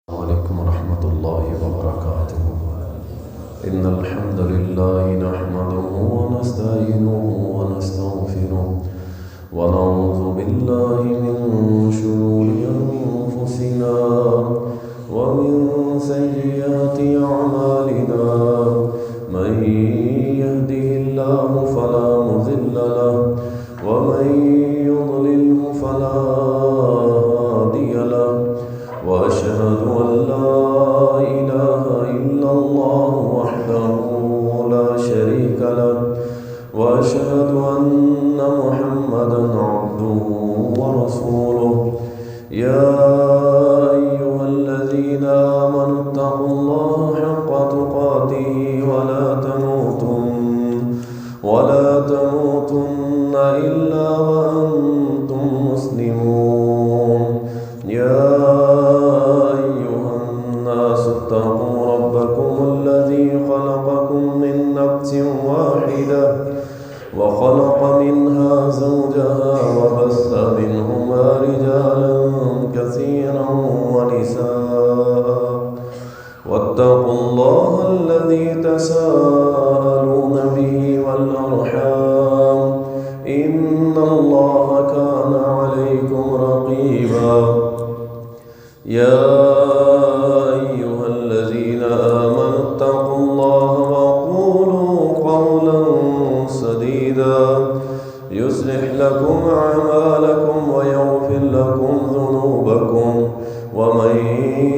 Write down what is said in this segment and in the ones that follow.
عليكم ورحمة الله وبركاته. إن الحمد لله نحمده ونستعينه ونستغفره ونعوذ بالله من شرور أنفسنا ومن سيئات أعمالنا. من يهده الله فلا مضل له ومن يضلله فلا هادي له. وأشهد أن لا إله إلا الله وحده لا شريك له وأشهد أن محمدا عبده ورسوله. يا أيها الذين آمنوا اتقوا الله حق تقاته ولا تموتن إلا وأنتم مسلمون. يا أيها الناس اتقوا ربكم الذي خلقكم من نفس واحدة وخلق منها زوجها وبث منهما رجالا كثيرا ونساء. واتقوا الله الذي تساءلون به والأرحام إن الله كان عليكم رقيبا. يا أيها الذين آمنوا اتقوا الله وقولوا قولا سديدا يصلح لكم أعمالكم ويغفر لكم ذنوبكم ومن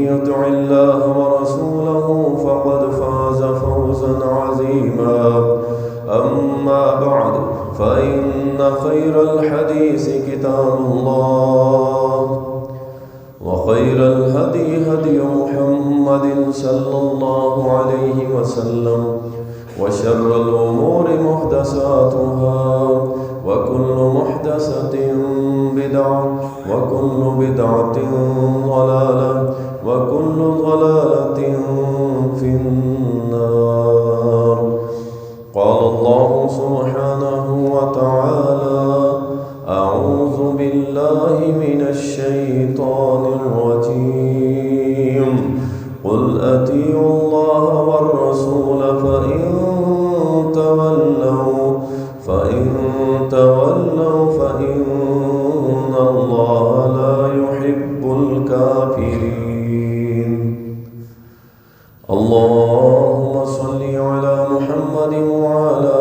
يطع الله ورسوله فقد فاز فوزا عظيما. أما بعد فإن خير الحديث كتاب الله وخير الهدي هدي محمد صلى الله عليه وسلم وشر الأمور محدثاتها وكل محدثة بدعة وكل بدعة ضلالة وكل ضلالة في النار. قال الله سبحانه وتعالى: أعوذ بالله من الشيطان الرجيم. قل أطيعوا الله والرسول فإن تولوا فإن الله لا يحب الكافرين. اللهم صل على محمد وعلى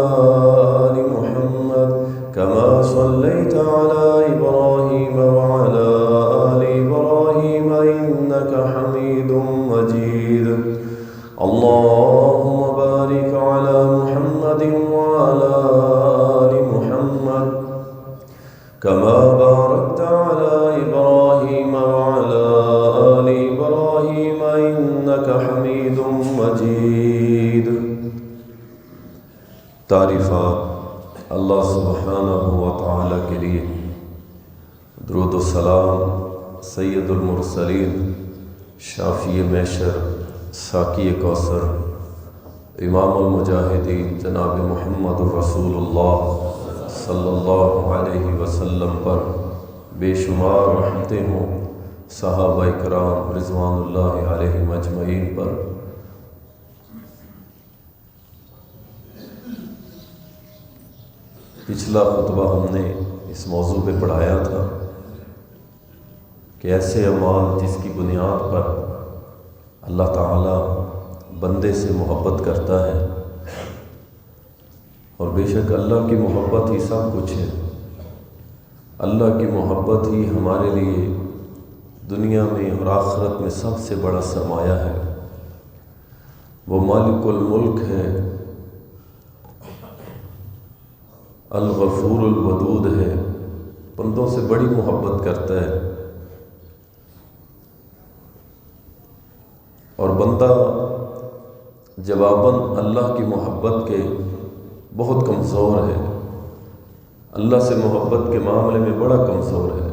آل محمد كما صليت على إبراهيم وعلى آل إبراهيم إنك حميد مجيد. اللهم بارك على محمد وعلى آل محمد كما باركت على إبراهيم وعلى آل إبراهيم إنك حميد مجيد. تعریفات اللہ سبحانہ و تعالی کے لیے، درود و سلام سید المرسلین، شافی محشر، ساقی کوثر، امام المجاہدین جناب محمد الرسول اللہ صلی اللہ علیہ وسلم پر بے شمار رحمتیں ہوں، صحابہ کرام رضوان اللہ علیہم اجمعین پر۔ پچھلا خطبہ ہم نے اس موضوع پہ پڑھایا تھا کہ ایسے اعمال جس کی بنیاد پر اللہ تعالی بندے سے محبت کرتا ہے، اور بے شک اللہ کی محبت ہی سب کچھ ہے۔ اللہ کی محبت ہی ہمارے لیے دنیا میں اور آخرت میں سب سے بڑا سرمایہ ہے۔ وہ مالک الملک ہے، الغفور الودود ہے، بندوں سے بڑی محبت کرتا ہے، اور بندہ جواباً اللہ کی محبت کے بہت کمزور ہے، اللہ سے محبت کے معاملے میں بڑا کمزور ہے۔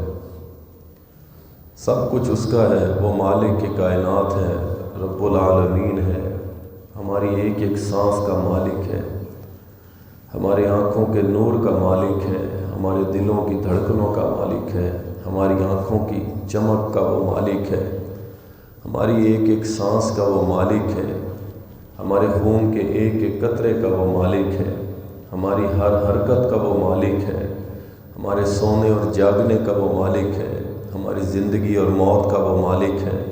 سب کچھ اس کا ہے، وہ مالک کی کائنات ہے، رب العالمین ہے، ہماری ایک ایک سانس کا مالک ہے، ہماری آنکھوں کے نور کا مالک ہے، ہمارے دلوں کی دھڑکنوں کا مالک ہے، ہماری آنکھوں کی چمک کا وہ مالک ہے، ہماری ایک ایک سانس کا وہ مالک ہے، ہمارے خون کے ایک ایک قطرے کا وہ مالک ہے، ہماری ہر حرکت کا وہ مالک ہے، ہمارے سونے اور جاگنے کا وہ مالک ہے، ہماری زندگی اور موت کا وہ مالک ہے۔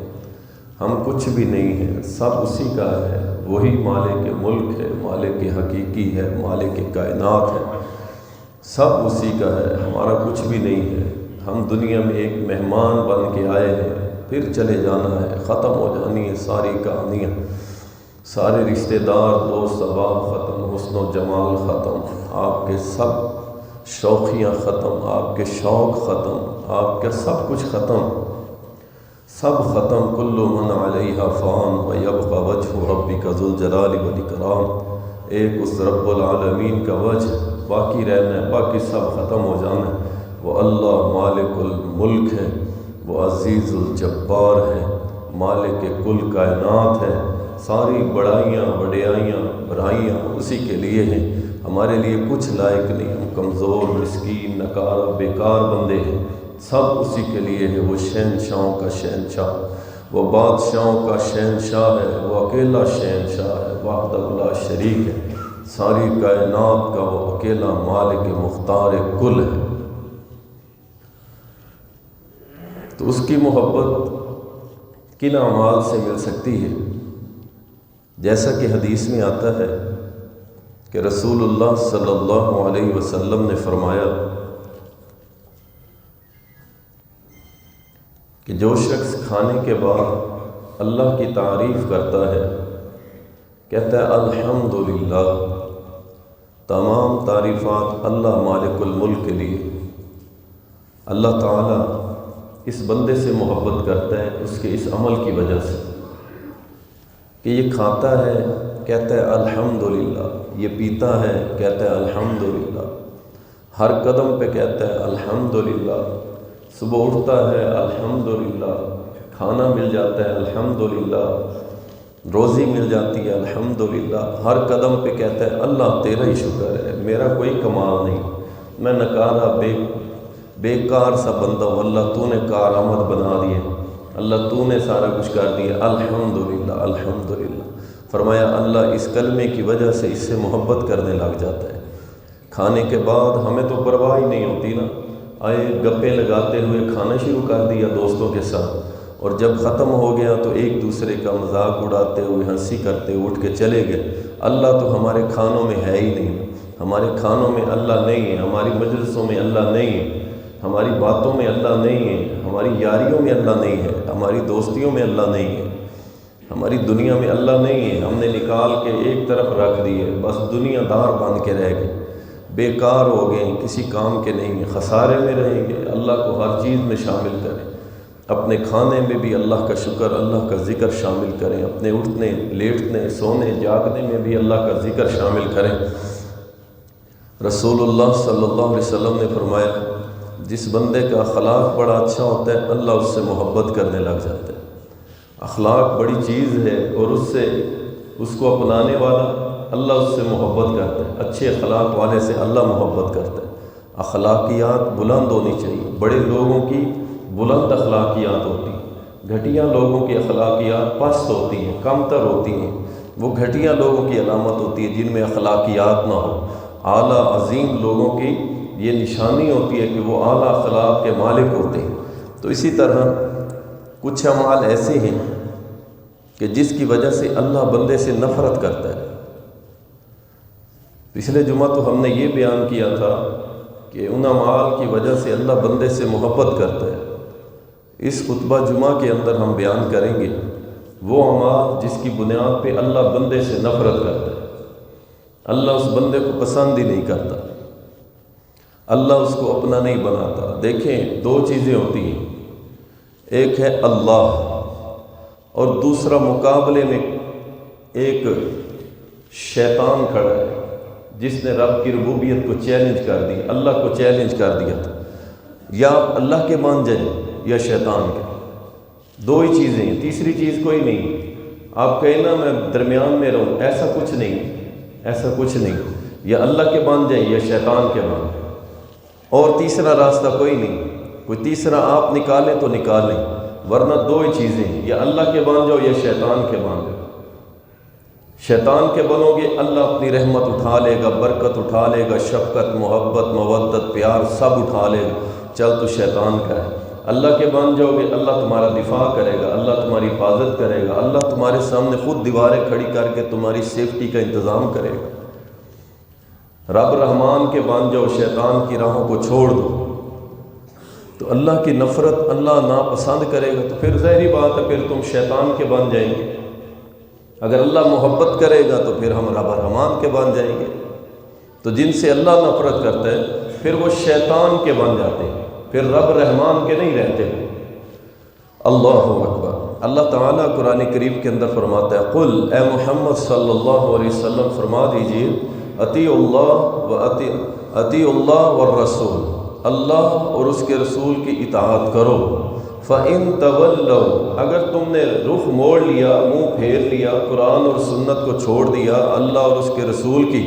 ہم کچھ بھی نہیں ہیں، سب اسی کا ہے۔ وہی مالک ملک ہے، مالک حقیقی ہے، مالک کائنات ہے، سب اسی کا ہے، ہمارا کچھ بھی نہیں ہے۔ ہم دنیا میں ایک مہمان بن کے آئے ہیں، پھر چلے جانا ہے، ختم ہو جانی ہے ساری کہانیاں، سارے رشتہ دار دوست احباب ختم، حسن و جمال ختم، آپ کے سب شوخیاں ختم، آپ کے شوق ختم، آپ کا سب کچھ ختم، سب ختم۔ کل من علیہا فان ویبقى وجہ ربک ذو الجلال والاکرام، ایک اس رب العالمین کا وجہ باقی رہنا ہے، باقی سب ختم ہو جانا ہے۔ وہ اللہ مالک الملک ہے، وہ عزیز الجبار ہے، مالک کل کائنات ہے، ساری بڑائیاں وڈیائیاں برائیاں اسی کے لیے ہیں، ہمارے لیے کچھ لائق نہیں، ہم کمزور مسکین نکارہ بیکار بندے ہیں، سب اسی کے لیے ہے۔ وہ شہنشاہوں کا شہنشاہ، وہ بادشاہوں کا شہنشاہ ہے، وہ اکیلا شہنشاہ ہے، وحدہ لا شریک ہے، ساری کائنات کا وہ اکیلا مالک مختار کل ہے۔ تو اس کی محبت کن اعمال سے مل سکتی ہے؟ جیسا کہ حدیث میں آتا ہے کہ رسول اللہ صلی اللہ علیہ وسلم نے فرمایا کہ جو شخص کھانے کے بعد اللہ کی تعریف کرتا ہے، کہتا ہے الحمدللہ، تمام تعریفات اللہ مالک الملک کے لیے، اللہ تعالیٰ اس بندے سے محبت کرتا ہے اس کے اس عمل کی وجہ سے کہ یہ کھاتا ہے کہتا ہے الحمدللہ، یہ پیتا ہے کہتا ہے الحمدللہ، ہر قدم پہ کہتا ہے الحمدللہ، صبح اٹھتا ہے الحمدللہ، کھانا مل جاتا ہے الحمدللہ، روزی مل جاتی ہے الحمدللہ، ہر قدم پہ کہتا ہے اللہ تیرا ہی شکر ہے، میرا کوئی کمال نہیں، میں نکارہ بیکار سا بندہ ہوں، اللہ تو نے کارآمد بنا دیے، اللہ تو نے سارا کچھ کر دیا، الحمدللہ الحمدللہ۔ فرمایا اللہ اس کلمے کی وجہ سے اس سے محبت کرنے لگ جاتا ہے۔ کھانے کے بعد ہمیں تو پرواہ ہی نہیں ہوتی نا، آئے گپیں لگاتے ہوئے کھانا شروع کر دیا دوستوں کے ساتھ، اور جب ختم ہو گیا تو ایک دوسرے کا مذاق اڑاتے ہوئے ہنسی کرتے اٹھ کے چلے گئے۔ اللہ تو ہمارے کھانوں میں ہے ہی نہیں، ہمارے کھانوں میں اللہ نہیں ہے، ہماری مجلسوں میں اللہ نہیں ہے، ہماری باتوں میں اللہ نہیں ہے، ہماری یاریوں میں اللہ نہیں ہے، ہماری دوستیوں میں اللہ نہیں ہے، ہماری دنیا میں اللہ نہیں ہے، ہم نے نکال کے ایک طرف رکھ دیے، بس دنیا دار بن کے رہ گئے، بیکار ہو گئے، کسی کام کے نہیں ہیں، خسارے میں رہیں گے۔ اللہ کو ہر چیز میں شامل کریں، اپنے کھانے میں بھی اللہ کا شکر، اللہ کا ذکر شامل کریں، اپنے اٹھنے لیٹنے سونے جاگنے میں بھی اللہ کا ذکر شامل کریں۔ رسول اللہ صلی اللہ علیہ وسلم نے فرمایا جس بندے کا اخلاق بڑا اچھا ہوتا ہے اللہ اس سے محبت کرنے لگ جاتا ہے۔ اخلاق بڑی چیز ہے اور اس کو اپنانے والا اللہ اس سے محبت کرتا ہے، اچھے اخلاق والے سے اللہ محبت کرتا ہے۔ اخلاقیات بلند ہونی چاہیے، بڑے لوگوں کی بلند اخلاقیات ہوتی ہیں، گھٹیا لوگوں کی اخلاقیات پست ہوتی ہیں، کم تر ہوتی ہیں، وہ گھٹیا لوگوں کی علامت ہوتی ہے جن میں اخلاقیات نہ ہو۔ اعلیٰ عظیم لوگوں کی یہ نشانی ہوتی ہے کہ وہ اعلیٰ اخلاق کے مالک ہوتے ہیں۔ تو اسی طرح کچھ اعمال ایسے ہیں کہ جس کی وجہ سے اللہ بندے سے نفرت کرتا ہے۔ پچھلے جمعہ تو ہم نے یہ بیان کیا تھا کہ ان اعمال کی وجہ سے اللہ بندے سے محبت کرتا ہے۔ اس خطبہ جمعہ کے اندر ہم بیان کریں گے وہ اعمال جس کی بنیاد پہ اللہ بندے سے نفرت کرتا ہے، اللہ اس بندے کو پسند ہی نہیں کرتا، اللہ اس کو اپنا نہیں بناتا۔ دیکھیں دو چیزیں ہوتی ہیں، ایک ہے اللہ اور دوسرا مقابلے میں ایک شیطان کھڑا ہے جس نے رب کی ربوبیت کو چیلنج کر دی، اللہ کو چیلنج کر دیا تھا، یا آپ اللہ کے مان جائیں یا شیطان کے، دو ہی چیزیں ہیں، تیسری چیز کوئی نہیں۔ آپ کہیں نا میں درمیان میں رہوں، ایسا کچھ نہیں، ایسا کچھ نہیں، یا اللہ کے مان جائیں یا شیطان کے مان جائیں، اور تیسرا راستہ کوئی نہیں۔ کوئی تیسرا آپ نکالیں تو نکالیں، ورنہ دو ہی چیزیں ہیں، یا اللہ کے بن جاؤ یا شیطان کے بن جاؤ۔ شیطان کے بنو گے اللہ اپنی رحمت اٹھا لے گا، برکت اٹھا لے گا، شفقت، محبت، مودت، پیار سب اٹھا لے گا، چل تو شیطان کا ہے۔ اللہ کے بن جاؤ گے اللہ تمہارا دفاع کرے گا، اللہ تمہاری حفاظت کرے گا، اللہ تمہارے سامنے خود دیواریں کھڑی کر کے تمہاری سیفٹی کا انتظام کرے گا۔ رب رحمان کے بن جاؤ، شیطان کی راہوں کو چھوڑ دو، تو اللہ کی نفرت اللہ ناپسند کرے گا، تو پھر ظاہری بات ہے پھر تم شیطان کے بن جائیں گے۔ اگر اللہ محبت کرے گا تو پھر ہم رب رحمان کے بن جائیں گے۔ تو جن سے اللہ نفرت کرتا ہے پھر وہ شیطان کے بن جاتے ہیں، پھر رب رحمان کے نہیں رہتے۔ اللہ اکبر۔ اللہ تعالیٰ قرآن کریم کے اندر فرماتا ہے، قل اے محمد صلی اللہ علیہ وسلم فرما دیجئے، اطیعوا اللہ والرسول، اللہ اور اس کے رسول کی اطاعت کرو۔ فَإِن تَوَلَّوْا، اگر تم نے رخ موڑ لیا، منہ پھیر لیا، قرآن اور سنت کو چھوڑ دیا، اللہ اور اس کے رسول کی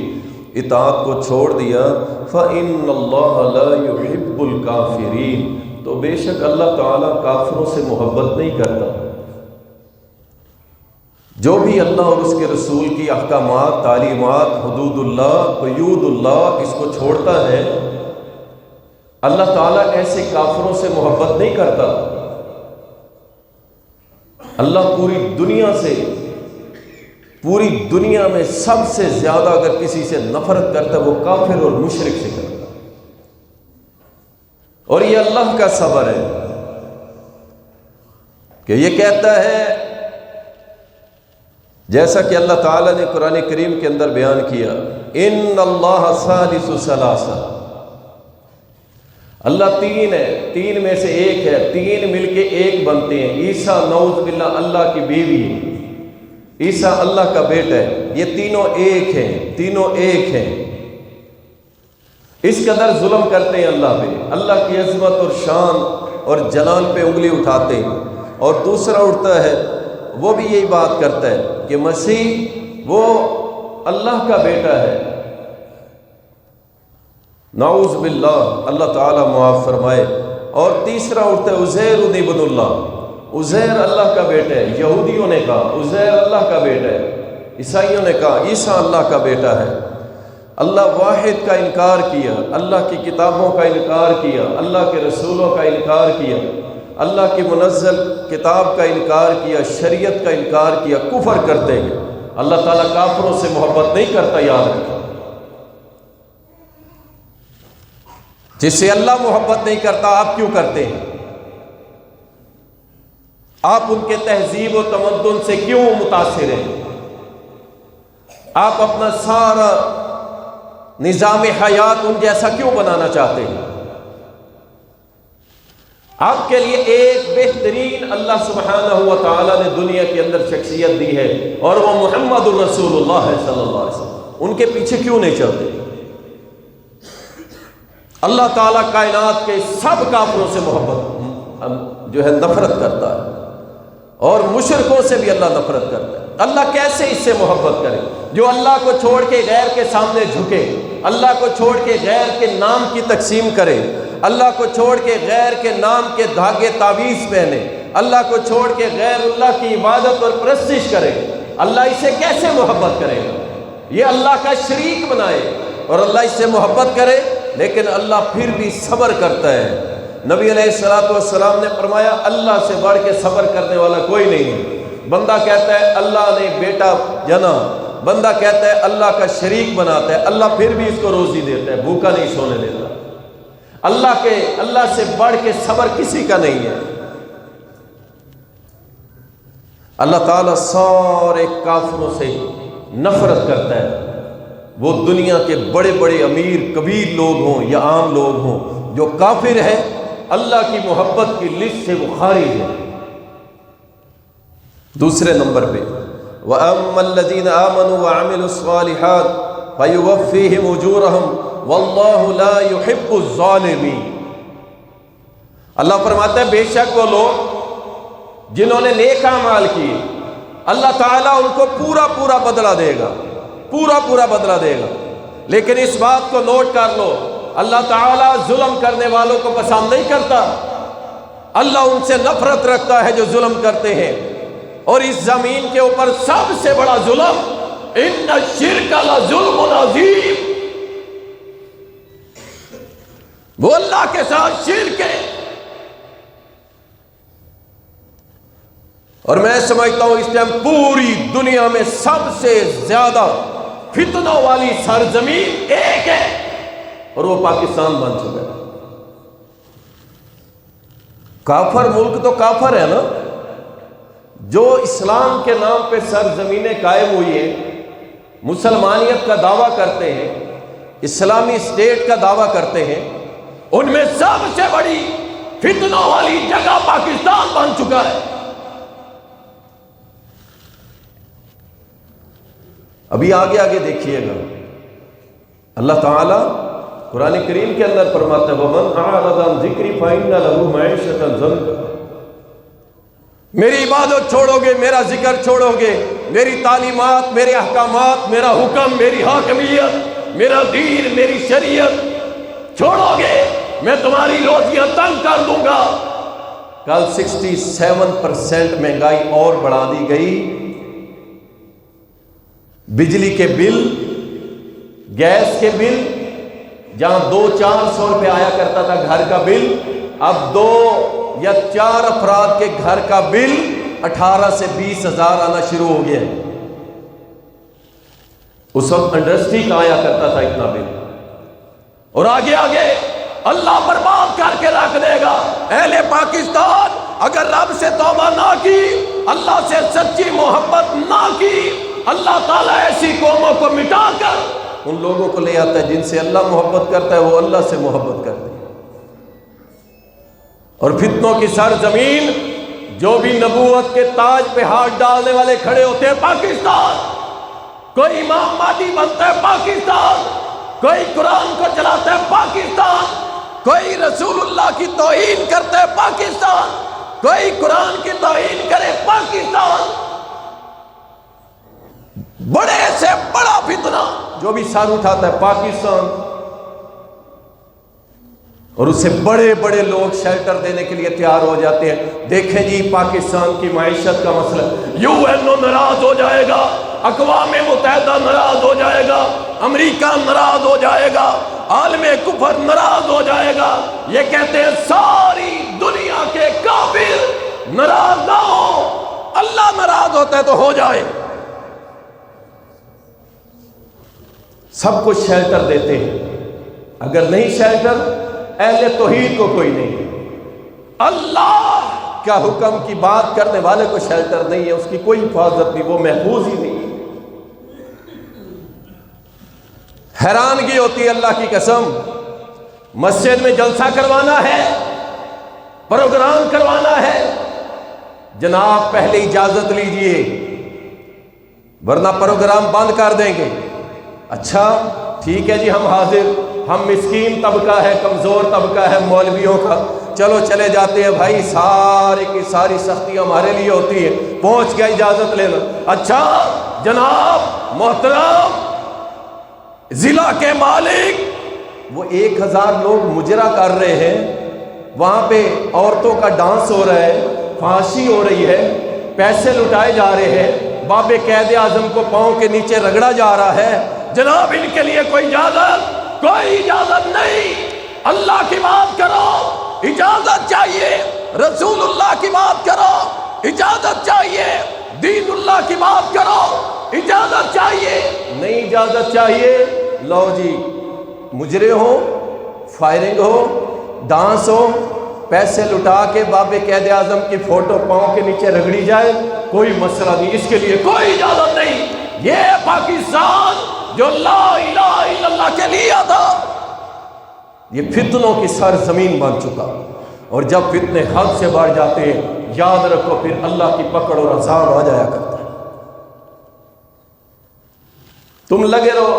اطاعت کو چھوڑ دیا، فَإِنَّ اللَّهَ لَا يُحِبُّ الْكَافِرِينَ، تو بے شک اللہ تعالیٰ کافروں سے محبت نہیں کرتا۔ جو بھی اللہ اور اس کے رسول کی احکامات، تعلیمات، حدود اللہ، قیود اللہ اس کو چھوڑتا ہے، اللہ تعالیٰ ایسے کافروں سے محبت نہیں کرتا۔ اللہ پوری دنیا میں سب سے زیادہ اگر کسی سے نفرت کرتا ہے وہ کافر اور مشرک سے کرتا ہے، اور یہ اللہ کا صبر ہے کہ یہ کہتا ہے، جیسا کہ اللہ تعالیٰ نے قرآن کریم کے اندر بیان کیا، ان اللہ ثالث ثلاثہ، اللہ تین ہے، تین میں سے ایک ہے، تین مل کے ایک بنتے ہیں۔ عیسیٰ نعوذ باللہ اللہ کی بیوی ہے، عیسیٰ اللہ کا بیٹا ہے، یہ تینوں ایک ہیں، تینوں ایک ہیں۔ اس قدر ظلم کرتے ہیں اللہ پہ، اللہ کی عظمت اور شان اور جلال پہ انگلی اٹھاتے ہیں۔ اور دوسرا اٹھتا ہے وہ بھی یہی بات کرتا ہے کہ مسیح وہ اللہ کا بیٹا ہے، نعوذ باللہ، اللہ تعالیٰ معاف فرمائے۔ اور تیسرا اٹھتا ہے عزیر ابن اللہ، عزیر اللہ کا بیٹا ہے۔ یہودیوں نے کہا عزیر اللہ کا بیٹا ہے، عیسائیوں نے کہا عیسیٰ اللہ کا بیٹا ہے۔ اللہ واحد کا انکار کیا، اللہ کی کتابوں کا انکار کیا، اللہ کے رسولوں کا انکار کیا، اللہ کی منزل کتاب کا انکار کیا، شریعت کا انکار کیا، کفر کرتے ہیں۔ اللہ تعالیٰ کافروں سے محبت نہیں کرتا، یاد رکھیں۔ جس سے اللہ محبت نہیں کرتا آپ کیوں کرتے ہیں؟ آپ ان کے تہذیب و تمدن سے کیوں متاثر ہیں؟ آپ اپنا سارا نظام حیات ان جیسا کیوں بنانا چاہتے ہیں؟ آپ کے لیے ایک بہترین اللہ سبحانہ و تعالیٰ نے دنیا کے اندر شخصیت دی ہے، اور وہ محمد الرسول اللہ ہے صلی اللہ علیہ وسلم۔ ان کے پیچھے کیوں نہیں چلتے؟ اللہ تعالیٰ کائنات کے سب کافروں سے محبت جو ہے نفرت کرتا ہے، اور مشرکوں سے بھی اللہ نفرت کرتا ہے۔ اللہ کیسے اس سے محبت کرے جو اللہ کو چھوڑ کے غیر کے سامنے جھکے، اللہ کو چھوڑ کے غیر کے نام کی تقسیم کرے، اللہ کو چھوڑ کے غیر کے نام کے دھاگے تعویذ پہنے، اللہ کو چھوڑ کے غیر اللہ کی عبادت اور پرستش کرے؟ اللہ اسے کیسے محبت کرے گا؟ یہ اللہ کا شریک بنائے اور اللہ اس سے محبت کرے، لیکن اللہ پھر بھی صبر کرتا ہے۔ نبی علیہ السلام نے فرمایا اللہ سے بڑھ کے صبر کرنے والا کوئی نہیں ہے۔ بندہ کہتا ہے اللہ نے بیٹا جنا، بندہ کہتا ہے اللہ کا شریک بناتا ہے، اللہ پھر بھی اس کو روزی دیتا ہے، بھوکا نہیں سونے دیتا۔ اللہ سے بڑھ کے صبر کسی کا نہیں ہے۔ اللہ تعالیٰ سارے کافروں سے نفرت کرتا ہے، وہ دنیا کے بڑے بڑے امیر کبیر لوگ ہوں یا عام لوگ ہوں، جو کافر ہے اللہ کی محبت کی لسٹ سے وہ خارج ہے۔ دوسرے نمبر پہ وَأَمَّا الَّذِينَ آمَنُوا وَعَمِلُوا الصَّالِحَاتِ فَيُوَفِّيهِمْ أُجُورَهُمْ وَاللَّهُ لَا يُحِبُّ الظَّالِمِينَ۔ اللہ فرماتا ہے بے شک وہ لوگ جنہوں نے نیک اعمال کیے اللہ تعالیٰ ان کو پورا بدلہ دے گا، پورا بدلہ دے گا۔ لیکن اس بات کو نوٹ کر لو، اللہ تعالیٰ ظلم کرنے والوں کو پسند نہیں کرتا۔ اللہ ان سے نفرت رکھتا ہے جو ظلم کرتے ہیں، اور اس زمین کے اوپر سب سے بڑا ظلم ان الشرک لظلم عظیم، وہ اللہ کے ساتھ شرک ہے۔ اور میں سمجھتا ہوں اس ٹائم پوری دنیا میں سب سے زیادہ فتنوں والی سرزمین ایک ہے، اور وہ پاکستان بن چکا ہے۔ کافر ملک تو کافر ہے نا، جو اسلام کے نام پہ سرزمینیں قائم ہوئی ہیں، مسلمانیت کا دعویٰ کرتے ہیں، اسلامی اسٹیٹ کا دعویٰ کرتے ہیں، ان میں سب سے بڑی فتنوں والی جگہ پاکستان بن چکا ہے۔ ابھی آگے آگے دیکھیے گا، اللہ تعالیٰ قرآن کریم کے اندر فرماتا ہے وَمَنْ أَعْرَضَ عَنْ ذِكْرِي فَإِنَّ لَهُ مَعِيشَةً ضَنْكًا، میری عبادت چھوڑو گے، میرا ذکر چھوڑو گے، میری تعلیمات، میرے احکامات، میرا حکم، میری حاکمیت، میرا دین، میری شریعت چھوڑو گے، میں تمہاری روزیاں تنگ کر دوں گا۔ کل 67% مہنگائی اور بڑھا دی گئی، بجلی کے بل، گیس کے بل، جہاں 200-400 روپے آیا کرتا تھا گھر کا بل، اب 2 یا 4 افراد کے گھر کا بل 18 سے 20 ہزار آنا شروع ہو گیا ہے۔ اس وقت انڈسٹری کا آیا کرتا تھا اتنا بل، اور آگے آگے اللہ برباد کر کے رکھ دے گا۔ اہل پاکستان اگر رب سے توبہ نہ کی، اللہ سے سچی محبت نہ کی، اللہ تعالیٰ ایسی قوموں کو مٹا کر ان لوگوں کو لے آتا ہے جن سے اللہ محبت کرتا ہے، وہ اللہ سے محبت کرتے ہیں۔ اور فتنوں کی سرزمین، جو بھی نبوت کے تاج پہ ہاتھ ڈالنے والے کھڑے ہوتے ہیں پاکستان، کوئی امام مہدی بنتا ہے پاکستان، کوئی قرآن کو چلاتا ہے پاکستان، کوئی رسول اللہ کی توہین کرتا ہے پاکستان، کوئی قرآن کی توہین کرے پاکستان، بڑے سے بڑا فتنہ جو بھی سر اٹھاتا ہے پاکستان، اور اس سے بڑے بڑے لوگ شیلٹر دینے کے لیے تیار ہو جاتے ہیں۔ دیکھیں جی پاکستان کی معیشت کا مسئلہ، UN ناراض ہو جائے گا، اقوام متحدہ ناراض ہو جائے گا، امریکہ ناراض ہو جائے گا، عالم کفر ناراض ہو جائے گا۔ یہ کہتے ہیں ساری دنیا کے کافر ناراض نہ ہو، اللہ ناراض ہوتا ہے تو ہو جائے۔ سب کو شیلٹر دیتے ہیں، اگر نہیں شیلٹر، اہل توحید کو کوئی نہیں، اللہ کا حکم کی بات کرنے والے کو شیلٹر نہیں ہے، اس کی کوئی حفاظت نہیں، وہ محفوظ ہی نہیں ہے۔ حیرانگی ہوتی ہے اللہ کی قسم، مسجد میں جلسہ کروانا ہے، پروگرام کروانا ہے، جناب پہلے اجازت لیجئے ورنہ پروگرام بند کر دیں گے۔ اچھا ٹھیک ہے جی، ہم حاضر، ہم مسکین طبقہ ہے، کمزور طبقہ ہے مولویوں کا، چلو چلے جاتے ہیں بھائی، سارے کی ساری سختیاں ہمارے لیے ہوتی ہیں، پہنچ گیا اجازت لینا۔ اچھا جناب محترم ضلع کے مالک، وہ 1000 لوگ مجرا کر رہے ہیں، وہاں پہ عورتوں کا ڈانس ہو رہا ہے، پھانسی ہو رہی ہے، پیسے لٹائے جا رہے ہیں، باب قائد اعظم کو پاؤں کے نیچے رگڑا جا رہا ہے، جناب ان کے لیے کوئی اجازت نہیں۔ اللہ کی بات کرو، اجازت چاہیے، رسول اللہ کی بات کرو، اجازت چاہیے، دین اللہ کی بات کرو، اجازت چاہیے۔ نہیں اجازت چاہیے، لو جی مجرے ہو، فائرنگ ہو، ڈانس ہو، پیسے لٹا کے باب قائد اعظم کی فوٹو پاؤں کے نیچے رگڑی جائے، کوئی مسئلہ نہیں، اس کے لیے کوئی اجازت نہیں۔ یہ پاکستان جو لا الہ الا اللہ کے لیے تھا، یہ فتنوں کی سرزمین بن چکا، اور جب فتنے حد سے بڑھ جاتے ہیں، یاد رکھو پھر اللہ کی پکڑ اور عذاب آ جایا کرتا ہے۔ تم لگے رہو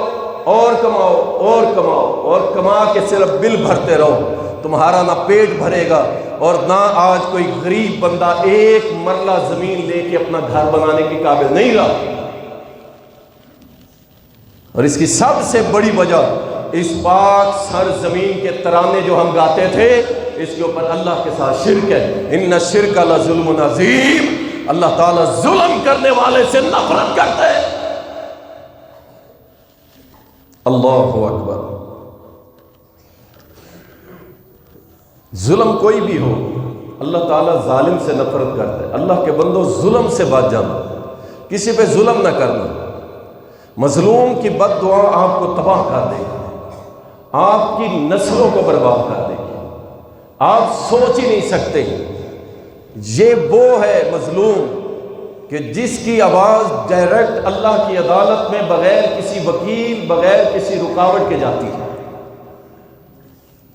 اور کماؤ اور کماؤ اور کما کے صرف بل بھرتے رہو، تمہارا نہ پیٹ بھرے گا اور نہ آج کوئی غریب بندہ ایک مرلہ زمین لے کے اپنا گھر بنانے کے قابل نہیں رہا۔ اور اس کی سب سے بڑی وجہ اس پاک سرزمین کے ترانے جو ہم گاتے تھے، اس کے اوپر اللہ کے ساتھ شرک ہے۔ ان الشرک لظلم عظیم، اللہ تعالیٰ ظلم کرنے والے سے نفرت کرتے ہیں۔ اللہ اکبر۔ ظلم کوئی بھی ہو، اللہ تعالیٰ ظالم سے نفرت کرتا ہے۔ اللہ کے بندوں ظلم سے بچ جانا، کسی پہ ظلم نہ کرنا۔ مظلوم کی بد دعا آپ کو تباہ کر دے گی، آپ کی نسلوں کو برباد کر دے گی۔ آپ سوچ ہی نہیں سکتے، یہ وہ ہے مظلوم کہ جس کی آواز ڈائریکٹ اللہ کی عدالت میں بغیر کسی وکیل، بغیر کسی رکاوٹ کے جاتی ہے۔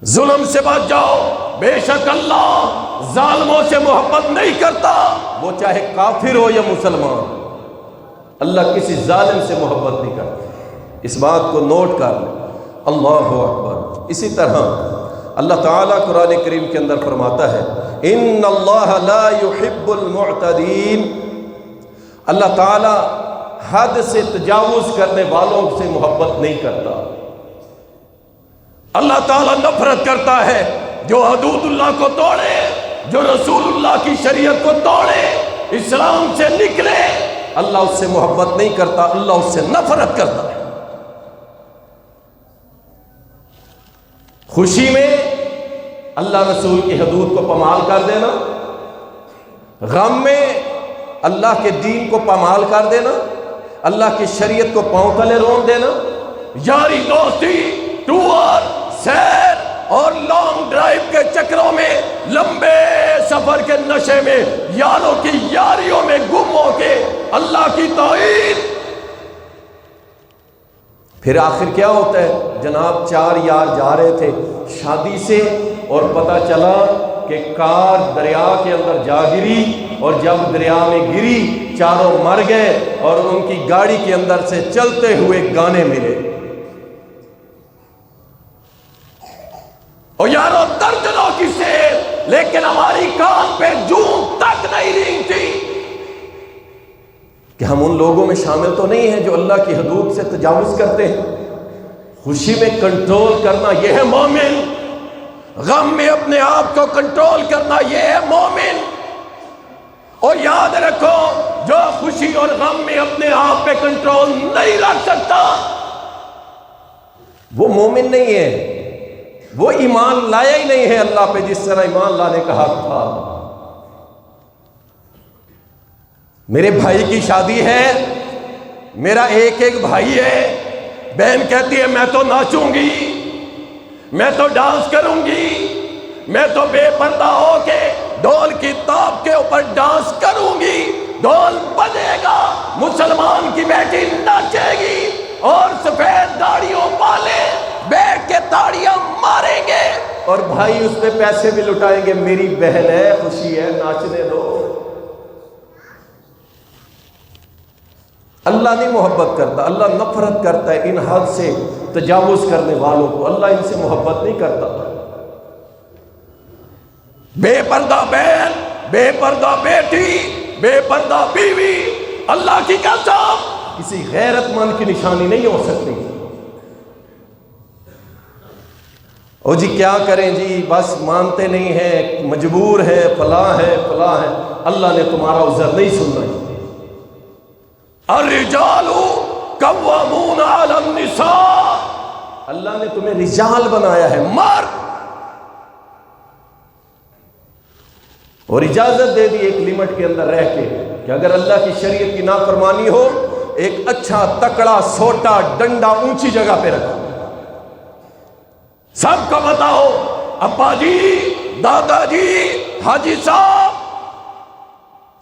ظلم سے بچ جاؤ، بے شک اللہ ظالموں سے محبت نہیں کرتا، وہ چاہے کافر ہو یا مسلمان۔ اللہ کسی ظالم سے محبت نہیں کرتا، اس بات کو نوٹ کر لیں۔ اللہ اکبر۔ اسی طرح اللہ تعالیٰ قرآن کریم کے اندر فرماتا ہے ان اللہ لا يحب المعتدین، اللہ تعالیٰ حد سے تجاوز کرنے والوں سے محبت نہیں کرتا۔ اللہ تعالیٰ نفرت کرتا ہے جو حدود اللہ کو توڑے، جو رسول اللہ کی شریعت کو توڑے، اسلام سے نکلے، اللہ اس سے محبت نہیں کرتا، اللہ اس سے نفرت کرتا ہے۔ خوشی میں اللہ رسول کی حدود کو پامال کر دینا، غم میں اللہ کے دین کو پامال کر دینا، اللہ کی شریعت کو پاؤں تلے رون دینا، یاری دوستی، ٹور، سیر اور لانگ ڈرائیو کے چکروں میں، لمبے سفر کے نشے میں، یاروں کی یاریوں میں گم ہو کے اللہ کی توہین۔ پھر آخر کیا ہوتا ہے؟ جناب 4 یار جا رہے تھے شادی سے اور پتہ چلا کہ کار دریا کے اندر جا گری، اور جب دریا میں گری چاروں مر گئے، اور ان کی گاڑی کے اندر سے چلتے ہوئے گانے ملے۔ اور یاروں درجنوں کی سیر، لیکن ہماری کان پہ جون تک نہیں رینگتی کہ ہم ان لوگوں میں شامل تو نہیں ہیں جو اللہ کی حدود سے تجاوز کرتے ہیں۔ خوشی میں کنٹرول کرنا یہ ہے مومن، غم میں اپنے آپ کو کنٹرول کرنا یہ ہے مومن۔ اور یاد رکھو جو خوشی اور غم میں اپنے آپ پہ کنٹرول نہیں رکھ سکتا وہ مومن نہیں ہے، وہ ایمان لایا ہی نہیں ہے اللہ پہ جس طرح ایمان لانے کا حق تھا۔ میرے بھائی کی شادی ہے، میرا ایک بھائی ہے، بہن کہتی ہے میں تو ناچوں گی، میں تو ڈانس کروں گی، میں تو بے پردہ ہو کے ڈھول کی تاپ کے اوپر ڈانس کروں گی، ڈھول بجے گا، مسلمان کی بیٹی ناچے گی، اور سفید داڑھیوں والے بیٹھ کے تاڑیاں ماریں گے، اور بھائی اس پہ پیسے بھی لٹائیں گے، میری بہن ہے، خوشی ہے، ناچنے دو۔ اللہ نہیں محبت کرتا، اللہ نفرت کرتا ہے ان حد سے تجاوز کرنے والوں کو، اللہ ان سے محبت نہیں کرتا۔ بے پردہ بہن، بے پردہ بیٹی، بے پردہ بیوی اللہ کی قسم کسی غیرت مند کی نشانی نہیں ہو سکتی۔ او جی کیا کریں جی، بس مانتے نہیں ہیں، مجبور ہیں، فلاں ہے فلاں ہے، اللہ نے تمہارا عذر نہیں سننا۔ الرجال قوامون علی النساء، اللہ نے تمہیں رجال بنایا ہے، مرد، اور اجازت دے دی ایک لمٹ کے اندر رہ کے کہ اگر اللہ کی شریعت کی نافرمانی ہو ایک اچھا تکڑا سوٹا ڈنڈا اونچی جگہ پہ رکھو، سب کو بتاؤ، ابا جی، دادا جی، حاجی صاحب،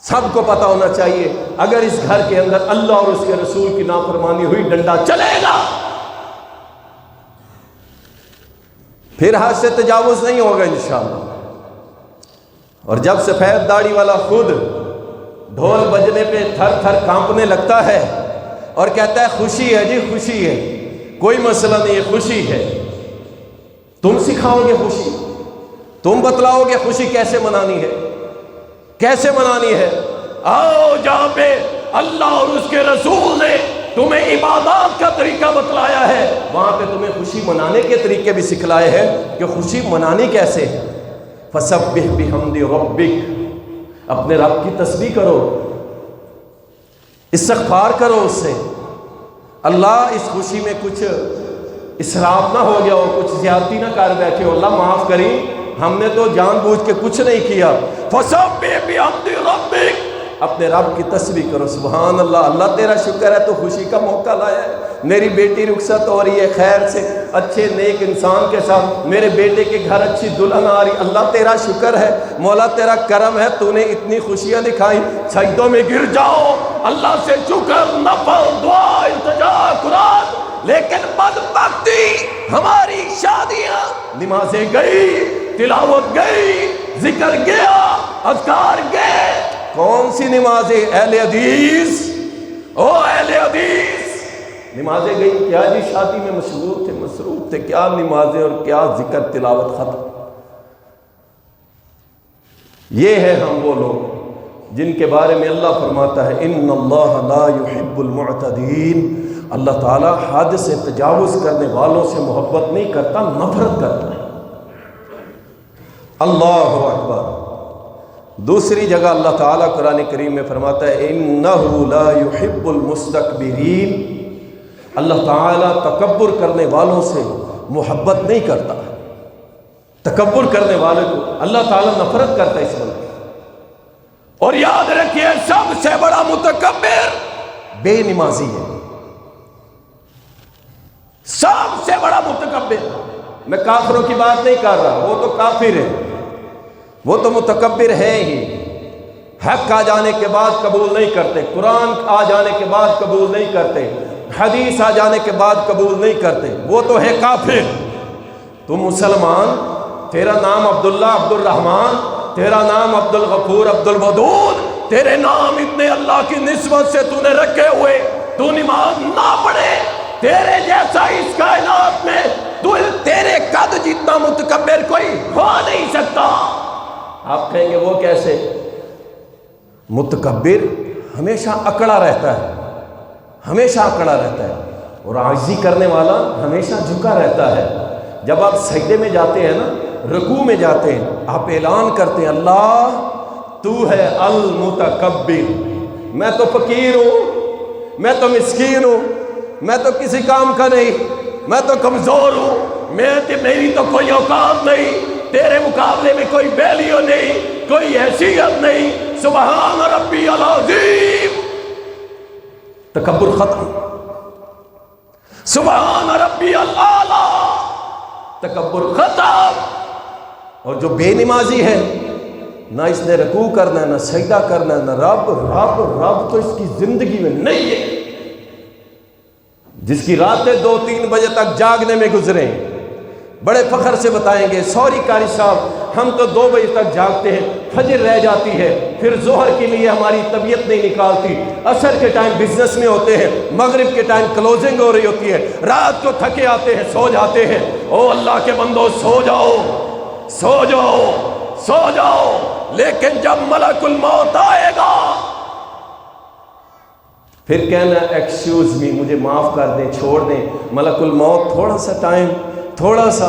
سب کو پتا ہونا چاہیے اگر اس گھر کے اندر اللہ اور اس کے رسول کی نافرمانی ہوئی ڈنڈا چلے گا، پھر حد سے تجاوز نہیں ہوگا انشاءاللہ۔ اور جب سفید داڑھی والا خود ڈھول بجنے پہ تھر تھر کانپنے لگتا ہے اور کہتا ہے خوشی ہے جی، خوشی ہے، کوئی مسئلہ نہیں ہے، خوشی ہے، تم سکھاؤ گے خوشی، تم بتلاؤ گے خوشی کیسے منانی ہے، کیسے منانی ہے۔ آؤ جہاں پہ اللہ اور اس کے رسول نے تمہیں عبادات کا طریقہ بتلایا ہے وہاں پہ تمہیں خوشی منانے کے طریقے بھی سکھلائے ہیں کہ خوشی منانی کیسے ہے۔ فسبح بحمد ربک، اپنے رب کی تسبیح کرو، استغفار کرو اس سے۔ اللہ اس خوشی میں کچھ اسراف نہ ہو گیا ہو، کچھ زیادتی نہ کر بیٹھے ہو، اللہ معاف کریں، ہم نے تو جان بوجھ کے کچھ نہیں کیا۔ فسبح بحمد ربک، اپنے رب کی تسبیح کرو۔ سبحان اللہ، اللہ تیرا شکر ہے تو خوشی کا موقع لایا ہے، میری بیٹی رخصت ہو رہی ہے خیر سے، اچھے نیک انسان کے ساتھ، میرے بیٹے کے گھر اچھی دلہن آ رہی، اللہ تیرا شکر ہے، مولا تیرا کرم ہے، تو نے اتنی خوشیاں دکھائی۔ سجدوں میں گر جاؤ، اللہ سے شکر، نفل، دعا، التجا، قرآن۔ لیکن بدبختی، ہماری شادیاں، نمازیں گئی، تلاوت گئی، ذکر گیا، اذکار گئے۔ کون سی نمازیں؟ اہل حدیث، او اہل حدیث، نمازیں گئی کیا جی؟ شادی میں مشغول تھے، مصروف تھے، کیا نمازیں اور کیا ذکر تلاوت، ختم۔ یہ ہے ہم وہ لوگ جن کے بارے میں اللہ فرماتا ہے ان اللہ لا يحب المعتدین، اللہ تعالیٰ حد سے تجاوز کرنے والوں سے محبت نہیں کرتا، نفرت کرتا ہے۔ اللہ اکبر۔ دوسری جگہ اللہ تعالیٰ قرآن کریم میں فرماتا ہے انہ لا يحب المستکبرین، اللہ تعالیٰ تکبر کرنے والوں سے محبت نہیں کرتا، تکبر کرنے والے کو اللہ تعالیٰ نفرت کرتا ہے اس بندے۔ اور یاد رکھیے سب سے بڑا متکبر بے نمازی ہے، سب سے بڑا متکبر۔ میں کافروں کی بات نہیں کر رہا، وہ تو کافر ہے، وہ تو متکبر ہے ہی، حق آ جانے کے بعد قبول نہیں کرتے، قرآن آ جانے کے بعد قبول نہیں کرتے، حدیث آ جانے کے بعد قبول نہیں کرتے، وہ تو ہے کافر۔ تم مسلمان، تیرا نام عبداللہ، عبد الرحمن، تیرا نام عبد الغفور، عبد الودود، تیرے نام اتنے اللہ کی نسبت سے تو نے رکھے ہوئے، تو نماز نہ پڑھے، تیرے جیسا اس کائنات میں تیرے قد جتنا متکبر کوئی ہو نہیں سکتا۔ آپ کہیں گے وہ کیسے؟ متکبر ہمیشہ اکڑا رہتا ہے، ہمیشہ اکڑا رہتا ہے، اور عاجزی کرنے والا ہمیشہ جھکا رہتا ہے۔ جب آپ سجدے میں جاتے ہیں نا، رکوع میں جاتے ہیں، آپ اعلان کرتے ہیں اللہ تو ہے المتکبر، میں تو فقیر ہوں، میں تو مسکین ہوں، میں تو کسی کام کا نہیں، میں تو کمزور ہوں، میری تو کوئی اوقات نہیں، تیرے مقابلے میں کوئی ویلیو نہیں، کوئی حیثیت نہیں، سبحان ربی العظیم، تکبر ختم، سبحان ربی الاعلی، تکبر ختم۔ اور جو بے نمازی ہے، نہ اس نے رکوع کرنا ہے، نہ سجدہ کرنا ہے، نہ رب رب رب تو اس کی زندگی میں نہیں ہے، جس کی راتیں 2-3 بجے تک جاگنے میں گزریں، بڑے فخر سے بتائیں گے سوری قاری صاحب ہم تو 2 بجے تک جاگتے ہیں، فجر رہ جاتی ہے، پھر ظہر کے لیے ہماری طبیعت نہیں نکالتی، عصر کے ٹائم بزنس میں ہوتے ہیں، مغرب کے ٹائم کلوزنگ ہو رہی ہوتی ہے، رات کو تھکے آتے ہیں، سو جاتے ہیں۔ او اللہ کے بندو، سو جاؤ، سو جاؤ، سو جاؤ، لیکن جب ملک الموت آئے گا پھر کہنا ایکسکیوز می، مجھے معاف کر دیں، چھوڑ دیں، ملک الموت تھوڑا سا ٹائم، تھوڑا سا۔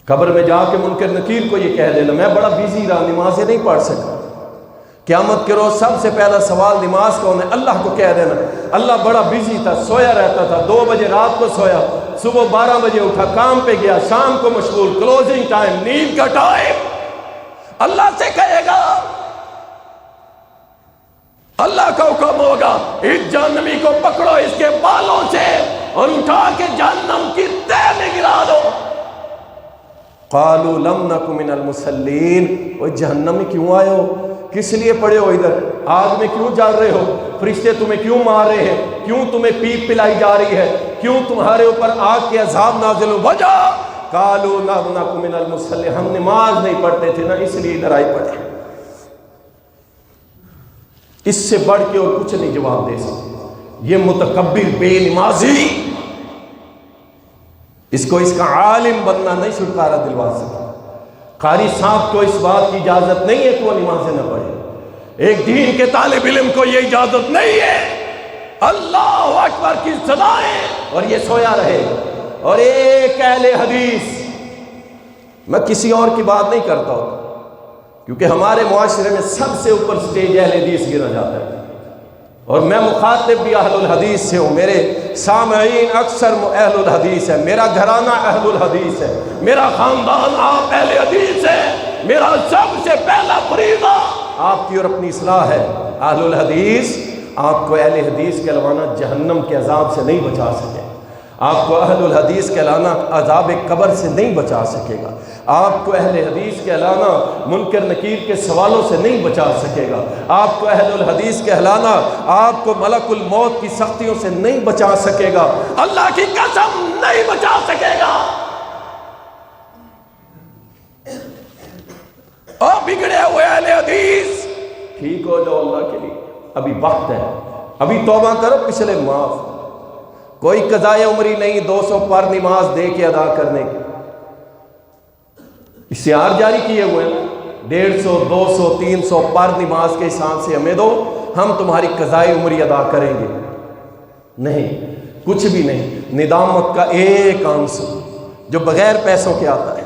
قبر میں جا کے منکر نکیر کو یہ کہہ دینا میں بڑا بیزی رہا، نمازیں نہیں پڑھ سکا، قیامت کے روز سب سے پہلا سوال نماز کون ہے؟ اللہ کو کہہ دینا اللہ بڑا بیزی تھا، سویا رہتا تھا، 2 بجے رات کو سویا، صبح 12 بجے اٹھا، کام پہ گیا، شام کو مشغول، کلوزنگ ٹائم، نیند کا ٹائم۔ اللہ سے کہے گا، اللہ کا حکم ہوگا اس جہنمی کو پکڑو اس کے بالوں سے اور اٹھا کے جہنم کی تہہ میں گرا دو۔ قالوا لم نک من المصلین، وہ جہنم میں کیوں آئے ہو؟ کس لیے پڑے ہو ادھر؟ آگ میں کیوں جل رہے ہو؟ فرشتے تمہیں کیوں مار رہے ہیں؟ کیوں تمہیں پیپ پلائی جا رہی ہے؟ کیوں تمہارے اوپر آگ کے عذاب نازل ہو؟ وجہ قالوا لم نک من المصلین، ہم نماز نہیں پڑھتے تھے نا، اس لیے ادھر آئی پڑے۔ اس سے بڑھ کے اور کچھ نہیں جواب دے سکتے۔ یہ متکبر بے نمازی، اس کو اس کا عالم بننا نہیں چھٹکارا دلوا سکتا۔ قاری صاحب کو اس بات کی اجازت نہیں ہے کہ وہ نمازیں نہ پڑھے، ایک دین کے طالب علم کو یہ اجازت نہیں ہے۔ اللہ اکبر کی صدائیں اور یہ سویا رہے۔ اور ایک اہل حدیث میں کسی اور کی بات نہیں کرتا ہوں، کیونکہ ہمارے معاشرے میں سب سے اوپر سٹیج اہل حدیث گرا جاتا ہے، اور میں مخاطب بھی اہل الحدیث سے ہوں، میرے سامعین اکثر اہل الحدیث ہے، میرا گھرانہ اہل الحدیث ہے، میرا خاندان آپ اہل حدیث ہے، میرا سب سے پہلا فریضہ آپ کی اور اپنی اصلاح ہے۔ اہل الحدیث آپ کو اہل حدیث کہلوانا جہنم کے عذاب سے نہیں بچا سکے، آپ کو اہل الحدیث کہلانا عذاب قبر سے نہیں بچا سکے گا، آپ کو اہل حدیث کہلانا منکر نکیر کے سوالوں سے نہیں بچا سکے گا، آپ کو اہل الحدیث کہلانا آپ کو ملک الموت کی سختیوں سے نہیں بچا سکے گا، اللہ کی قسم نہیں بچا سکے گا۔ اور بگڑے ہوئے اہل حدیث ٹھیک ہو جاؤ اللہ کے لیے، ابھی وقت ہے، ابھی توبہ کرو، پچھلے معاف، کوئی قضائے عمری نہیں 200 پر نماز دے کے ادا کرنے کی، اشتہار جاری کیے ہوئے ہیں 150 200 300 پر نماز کے حساب سے ہمیں دو، ہم تمہاری قضائے عمری ادا کریں گے، نہیں، کچھ بھی نہیں۔ ندامت کا ایک آنسو جو بغیر پیسوں کے آتا ہے،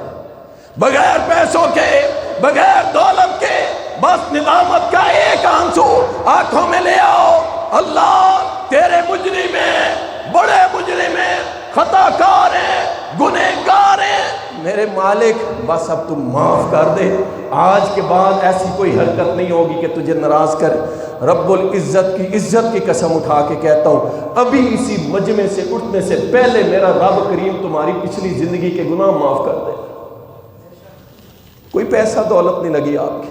بغیر پیسوں کے، بغیر دولت کے، بس ندامت کا ایک آنسو آنکھوں میں لے آؤ، اللہ تیرے مجرم ہیں، بڑے مجرم ہیں، خطا کار ہیں، گنہگار ہیں، میرے مالک بس اب تم معاف کر دے، آج کے بعد ایسی کوئی حرکت نہیں ہوگی کہ تجھے ناراض کر۔ رب العزت کی عزت کی قسم اٹھا کے کہتا ہوں، ابھی اسی مجمع سے اٹھنے سے پہلے میرا رب کریم تمہاری پچھلی زندگی کے گناہ معاف کر دے۔ کوئی پیسہ دولت نہیں لگی آپ کی۔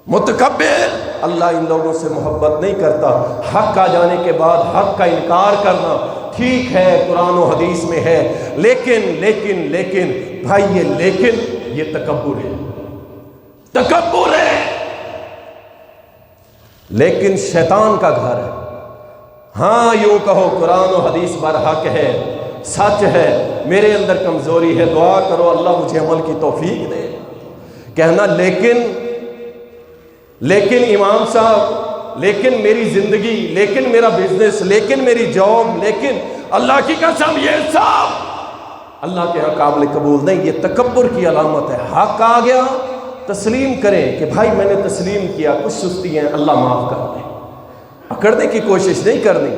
متکبر، اللہ ان لوگوں سے محبت نہیں کرتا۔ حق آ جانے کے بعد حق کا انکار کرنا ٹھیک ہے، قرآن و حدیث میں ہے، لیکن بھائی یہ تکبر ہے، تکبر ہے، لیکن شیطان کا گھر ہے۔ ہاں یوں کہو قرآن و حدیث برحق ہے، سچ ہے، میرے اندر کمزوری ہے، دعا کرو اللہ مجھے عمل کی توفیق دے۔ کہنا لیکن امام صاحب، لیکن میری زندگی، لیکن میرا بزنس، لیکن میری جاب، لیکن اللہ کی قسم یہ سب اللہ کے ہاں قابل قبول نہیں، یہ تکبر کی علامت ہے۔ حق آ گیا تسلیم کریں کہ بھائی میں نے تسلیم کیا، کچھ سستی ہیں اللہ معاف کر دے، اکڑنے کی کوشش نہیں کرنی،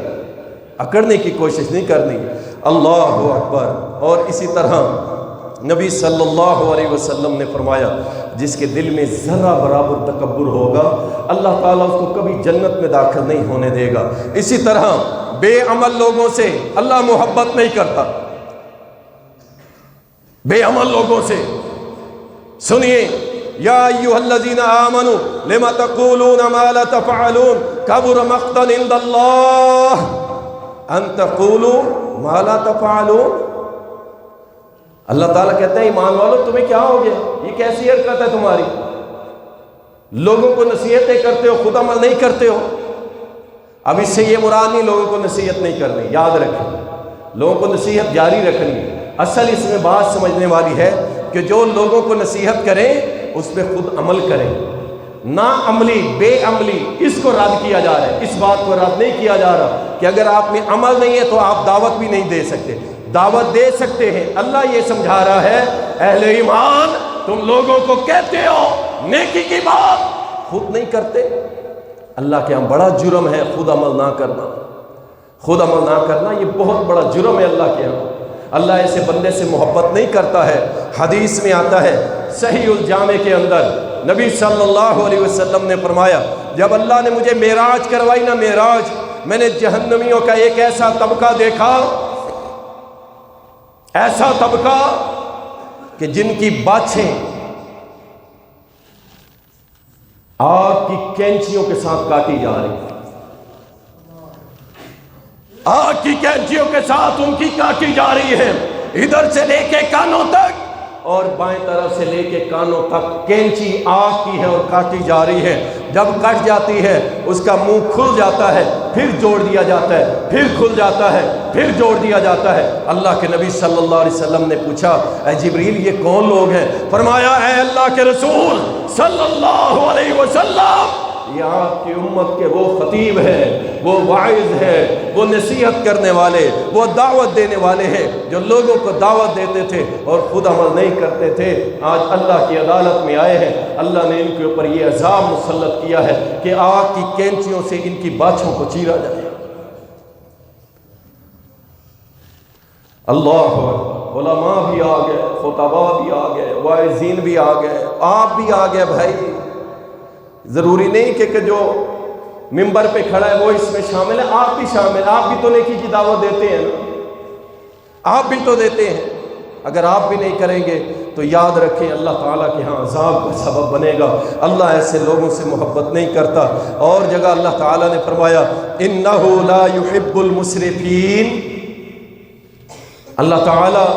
اکڑنے کی کوشش نہیں کرنی۔ اللہ اکبر۔ اور اسی طرح نبی صلی اللہ علیہ وسلم نے فرمایا جس کے دل میں ذرہ برابر تکبر ہوگا اللہ تعالیٰ اس کو کبھی جنت میں داخل نہیں ہونے دے گا۔ اسی طرح بے عمل لوگوں سے اللہ محبت نہیں کرتا، بے عمل لوگوں سے۔ سنیے، یا ایھا الذین آمنوا لم تقولون ما لا تفعلون کبر مقتا عند اللہ ان تقولوا ما لا تفعلون۔ اللہ تعالیٰ کہتا ہے ایمان والو تمہیں کیا ہو گیا، یہ کیسی حرکت ہے تمہاری، لوگوں کو نصیحتیں کرتے ہو خود عمل نہیں کرتے ہو۔ اب اس سے یہ مراد نہیں لوگوں کو نصیحت نہیں کرنی، یاد رکھیں لوگوں کو نصیحت جاری رکھنی، اصل اس میں بات سمجھنے والی ہے کہ جو لوگوں کو نصیحت کریں اس پہ خود عمل کریں۔ نا عملی، بے عملی، اس کو رد کیا جا رہا ہے، اس بات کو رد نہیں کیا جا رہا کہ اگر آپ میں عمل نہیں ہے تو آپ دعوت بھی نہیں دے سکتے، دعوت دے سکتے ہیں۔ اللہ یہ سمجھا رہا ہے اہل ایمان تم لوگوں کو کہتے ہو نیکی کی بات خود نہیں کرتے، اللہ کے ہاں بڑا جرم ہے خود عمل نہ کرنا، خود عمل نہ کرنا یہ بہت بڑا جرم ہے اللہ کے ہاں۔ اللہ ایسے بندے سے محبت نہیں کرتا ہے۔ حدیث میں آتا ہے صحیح الجامع کے اندر نبی صلی اللہ علیہ وسلم نے فرمایا جب اللہ نے مجھے معراج کروائی نا، معراج، میں نے جہنمیوں کا ایک ایسا طبقہ دیکھا، ایسا طبقہ کہ جن کی باچھیں آگ کی کینچیوں کے ساتھ کاٹی جا رہی، آگ کی کینچیوں کے ساتھ ان کی کاٹی جا رہی ہے، ادھر سے لے کے کانوں تک اور بائیں طرف سے لے کے کانوں تک کینچی آگ کی ہے اور کاٹی جا رہی ہے۔ جب کٹ جاتی ہے اس کا منہ کھل جاتا ہے، پھر جوڑ دیا جاتا ہے، پھر کھل جاتا ہے، پھر جوڑ دیا جاتا ہے۔ اللہ کے نبی صلی اللہ علیہ وسلم نے پوچھا اے جبریل یہ کون لوگ ہیں؟ فرمایا اے اللہ کے رسول صلی اللہ علیہ وسلم یہ آپ کی امت کے وہ خطیب ہیں، وہ واعظ ہیں، وہ نصیحت کرنے والے، وہ دعوت دینے والے ہیں جو لوگوں کو دعوت دیتے تھے اور خود عمل نہیں کرتے تھے، آج اللہ کی عدالت میں آئے ہیں۔ اللہ نے ان کے اوپر یہ عذاب مسلط کیا ہے کہ آگ کی کینچیوں سے ان کی باچھوں کو چیرا جائے۔ اللہ اکبر، علماء بھی آ گئے، خطباء بھی آ گئے، واعظین بھی آ گئے، آپ بھی آ گئے۔ بھائی ضروری نہیں کہ جو ممبر پہ کھڑا ہے وہ اس میں شامل ہے، آپ بھی شامل، آپ بھی تو نیکی کی دعوت دیتے ہیں نا، آپ بھی تو دیتے ہیں۔ اگر آپ بھی نہیں کریں گے تو یاد رکھیں اللہ تعالیٰ کے ہاں عذاب کا سبب بنے گا۔ اللہ ایسے لوگوں سے محبت نہیں کرتا۔ اور جگہ اللہ تعالیٰ نے فرمایا اِنَّهُ لَا يُحِبُّ الْمُسْرِفِينَ، اللہ تعالیٰ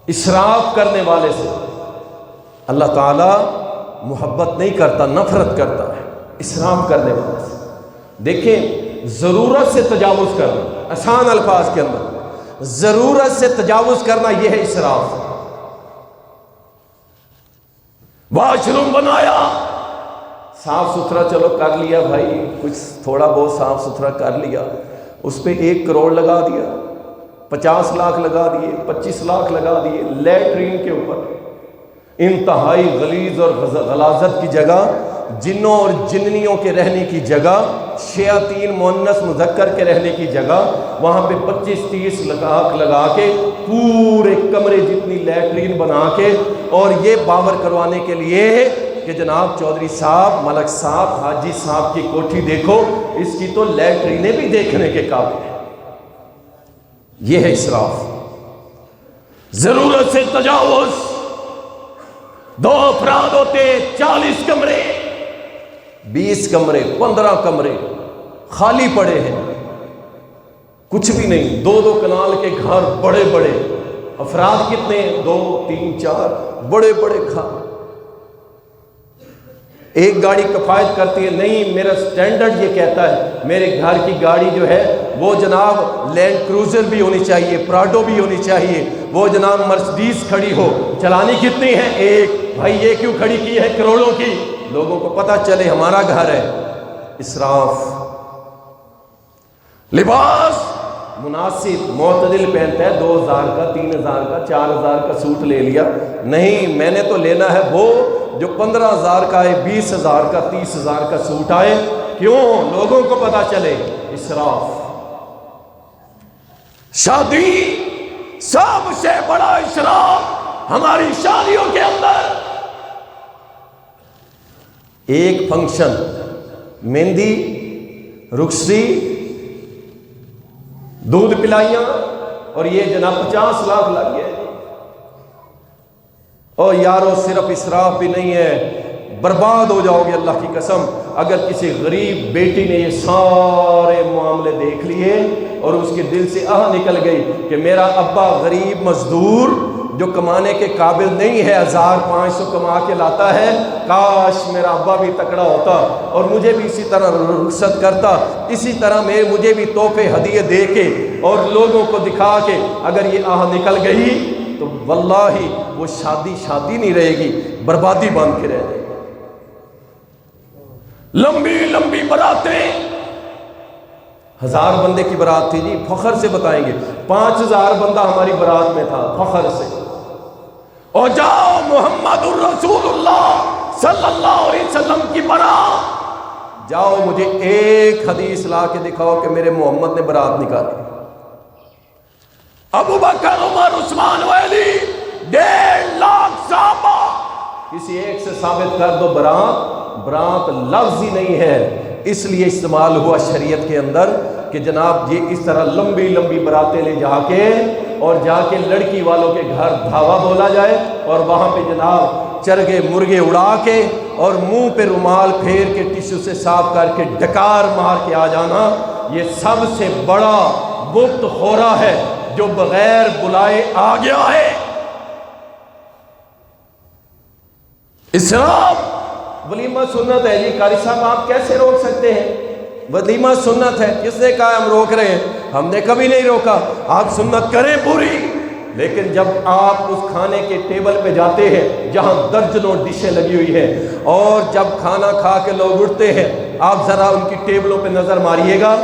اسراف کرنے والے سے اللہ تعالیٰ محبت نہیں کرتا، نفرت کرتا ہے اسراف کرنے والے سے۔ دیکھیں ضرورت سے تجاوز کرنا، آسان الفاظ کے اندر ضرورت سے تجاوز کرنا یہ ہے اسراف۔ واش روم بنایا، صاف ستھرا چلو کر لیا بھائی، کچھ تھوڑا بہت صاف ستھرا کر لیا، اس پہ 1 کروڑ لگا دیا، 50 لاکھ لگا دیے، 25 لاکھ لگا دیے لیٹرین کے اوپر، انتہائی غلیظ اور غلاظت کی جگہ، جنوں اور جننیوں کے رہنے کی جگہ، شیاطین مؤنث مذکر کے رہنے کی جگہ، وہاں پہ 25-30 لاکھ لگا کے پورے کمرے جتنی لیٹرین بنا کے، اور یہ باور کروانے کے لیے کہ جناب چودھری صاحب، ملک صاحب، حاجی صاحب کی کوٹھی دیکھو، اس کی تو لیٹرینیں بھی دیکھنے کے قابل ہیں۔ یہ ہے اسراف، ضرورت سے تجاوز۔ 2 افراد ہوتے، 40 کمرے، 20 کمرے، 15 کمرے خالی پڑے ہیں، کچھ بھی نہیں، 2 کنال کے گھر بڑے بڑے، افراد کتنے ہیں؟ 2 3 4 بڑے بڑے گھر۔ ایک گاڑی کفایت کرتی ہے نہیں، میرا سٹینڈرڈ یہ کہتا ہے میرے گھر کی گاڑی جو ہے وہ جناب لینڈ کروزر بھی ہونی چاہیے، پراڈو بھی ہونی چاہیے، وہ جناب مرسڈیز کھڑی ہو۔ چلانی کتنی ہے؟ 1۔ بھائی یہ کیوں کھڑی کی ہے کروڑوں کی؟ لوگوں کو پتہ چلے ہمارا گھر ہے۔ اسراف۔ لباس مناسب معتدل پہنتا ہے، 2000 کا، 3000 کا، 4000 کا سوٹ لے لیا، نہیں میں نے تو لینا ہے وہ جو 15000 کا ہے، 20000 کا، 30000 کا سوٹ آئے، کیوں؟ لوگوں کو پتہ چلے۔ اسراف۔ شادی سب سے بڑا اسراف ہماری شادیوں کے اندر، ایک فنکشن، مہندی، رخصتی، دودھ پلائیاں، اور یہ جناب 50 لاکھ لگ گئے۔ اور یارو صرف اسراف بھی نہیں ہے، برباد ہو جاؤ گے اللہ کی قسم اگر کسی غریب بیٹی نے یہ سارے معاملے دیکھ لیے اور اس کے دل سے آہ نکل گئی کہ میرا ابا غریب مزدور جو کمانے کے قابل نہیں ہے، 1500 کما کے لاتا ہے، کاش میرا ابا بھی تکڑا ہوتا اور مجھے بھی اسی طرح رخصت کرتا، اسی طرح مجھے بھی تحفے ہدیے دے کے اور لوگوں کو دکھا کے اگر یہ آہ نکل گئی تو واللہ وہ شادی نہیں رہے گی، بربادی بن کے رہ جائے گی۔ لمبی لمبی براتیں، 1000 بندے کی برات تھی جی، فخر سے بتائیں گے، 5000 بندہ ہماری برات میں تھا، فخر سے۔ اور جاؤ محمد الرسول اللہ صلی اللہ علیہ وسلم کی برات، جاؤ مجھے ایک حدیث لا کے دکھاؤ کہ میرے محمد نے برات نکالی۔ ابو بکر، عمر، عثمان و علی، 1.5 لاکھ صحابہ، کسی ایک سے ثابت کر دو برات لفظ ہی نہیں ہے، اس لیے استعمال ہوا شریعت کے اندر کہ جناب یہ اس طرح لمبی لمبی براتیں لے جا کے لڑکی والوں کے گھر دھاوا بولا جائے اور وہاں پہ جناب چرگے مرغے اڑا کے اور منہ پہ رومال پھیر کے ٹیشو سے صاف کر کے ڈکار مار کے آ جانا، یہ سب سے بڑا مفت خورا ہے جو بغیر بلائے آ گیا ہے۔ اسراف۔ ولیمہ سنت ہے جی، قاری صاحب آپ کیسے روک سکتے ہیں؟ ولیمہ سنت ہے، کس نے کہا ہم روک رہے ہیں؟ ہم نے کبھی نہیں روکا، آپ سنت کریں پوری، لیکن جب آپ اس کھانے کے ٹیبل پہ جاتے ہیں جہاں درجنوں ڈشیں لگی ہوئی ہیں، اور جب کھانا کھا کے لوگ اٹھتے ہیں، آپ ذرا ان کی ٹیبلوں پہ نظر ماریے گا،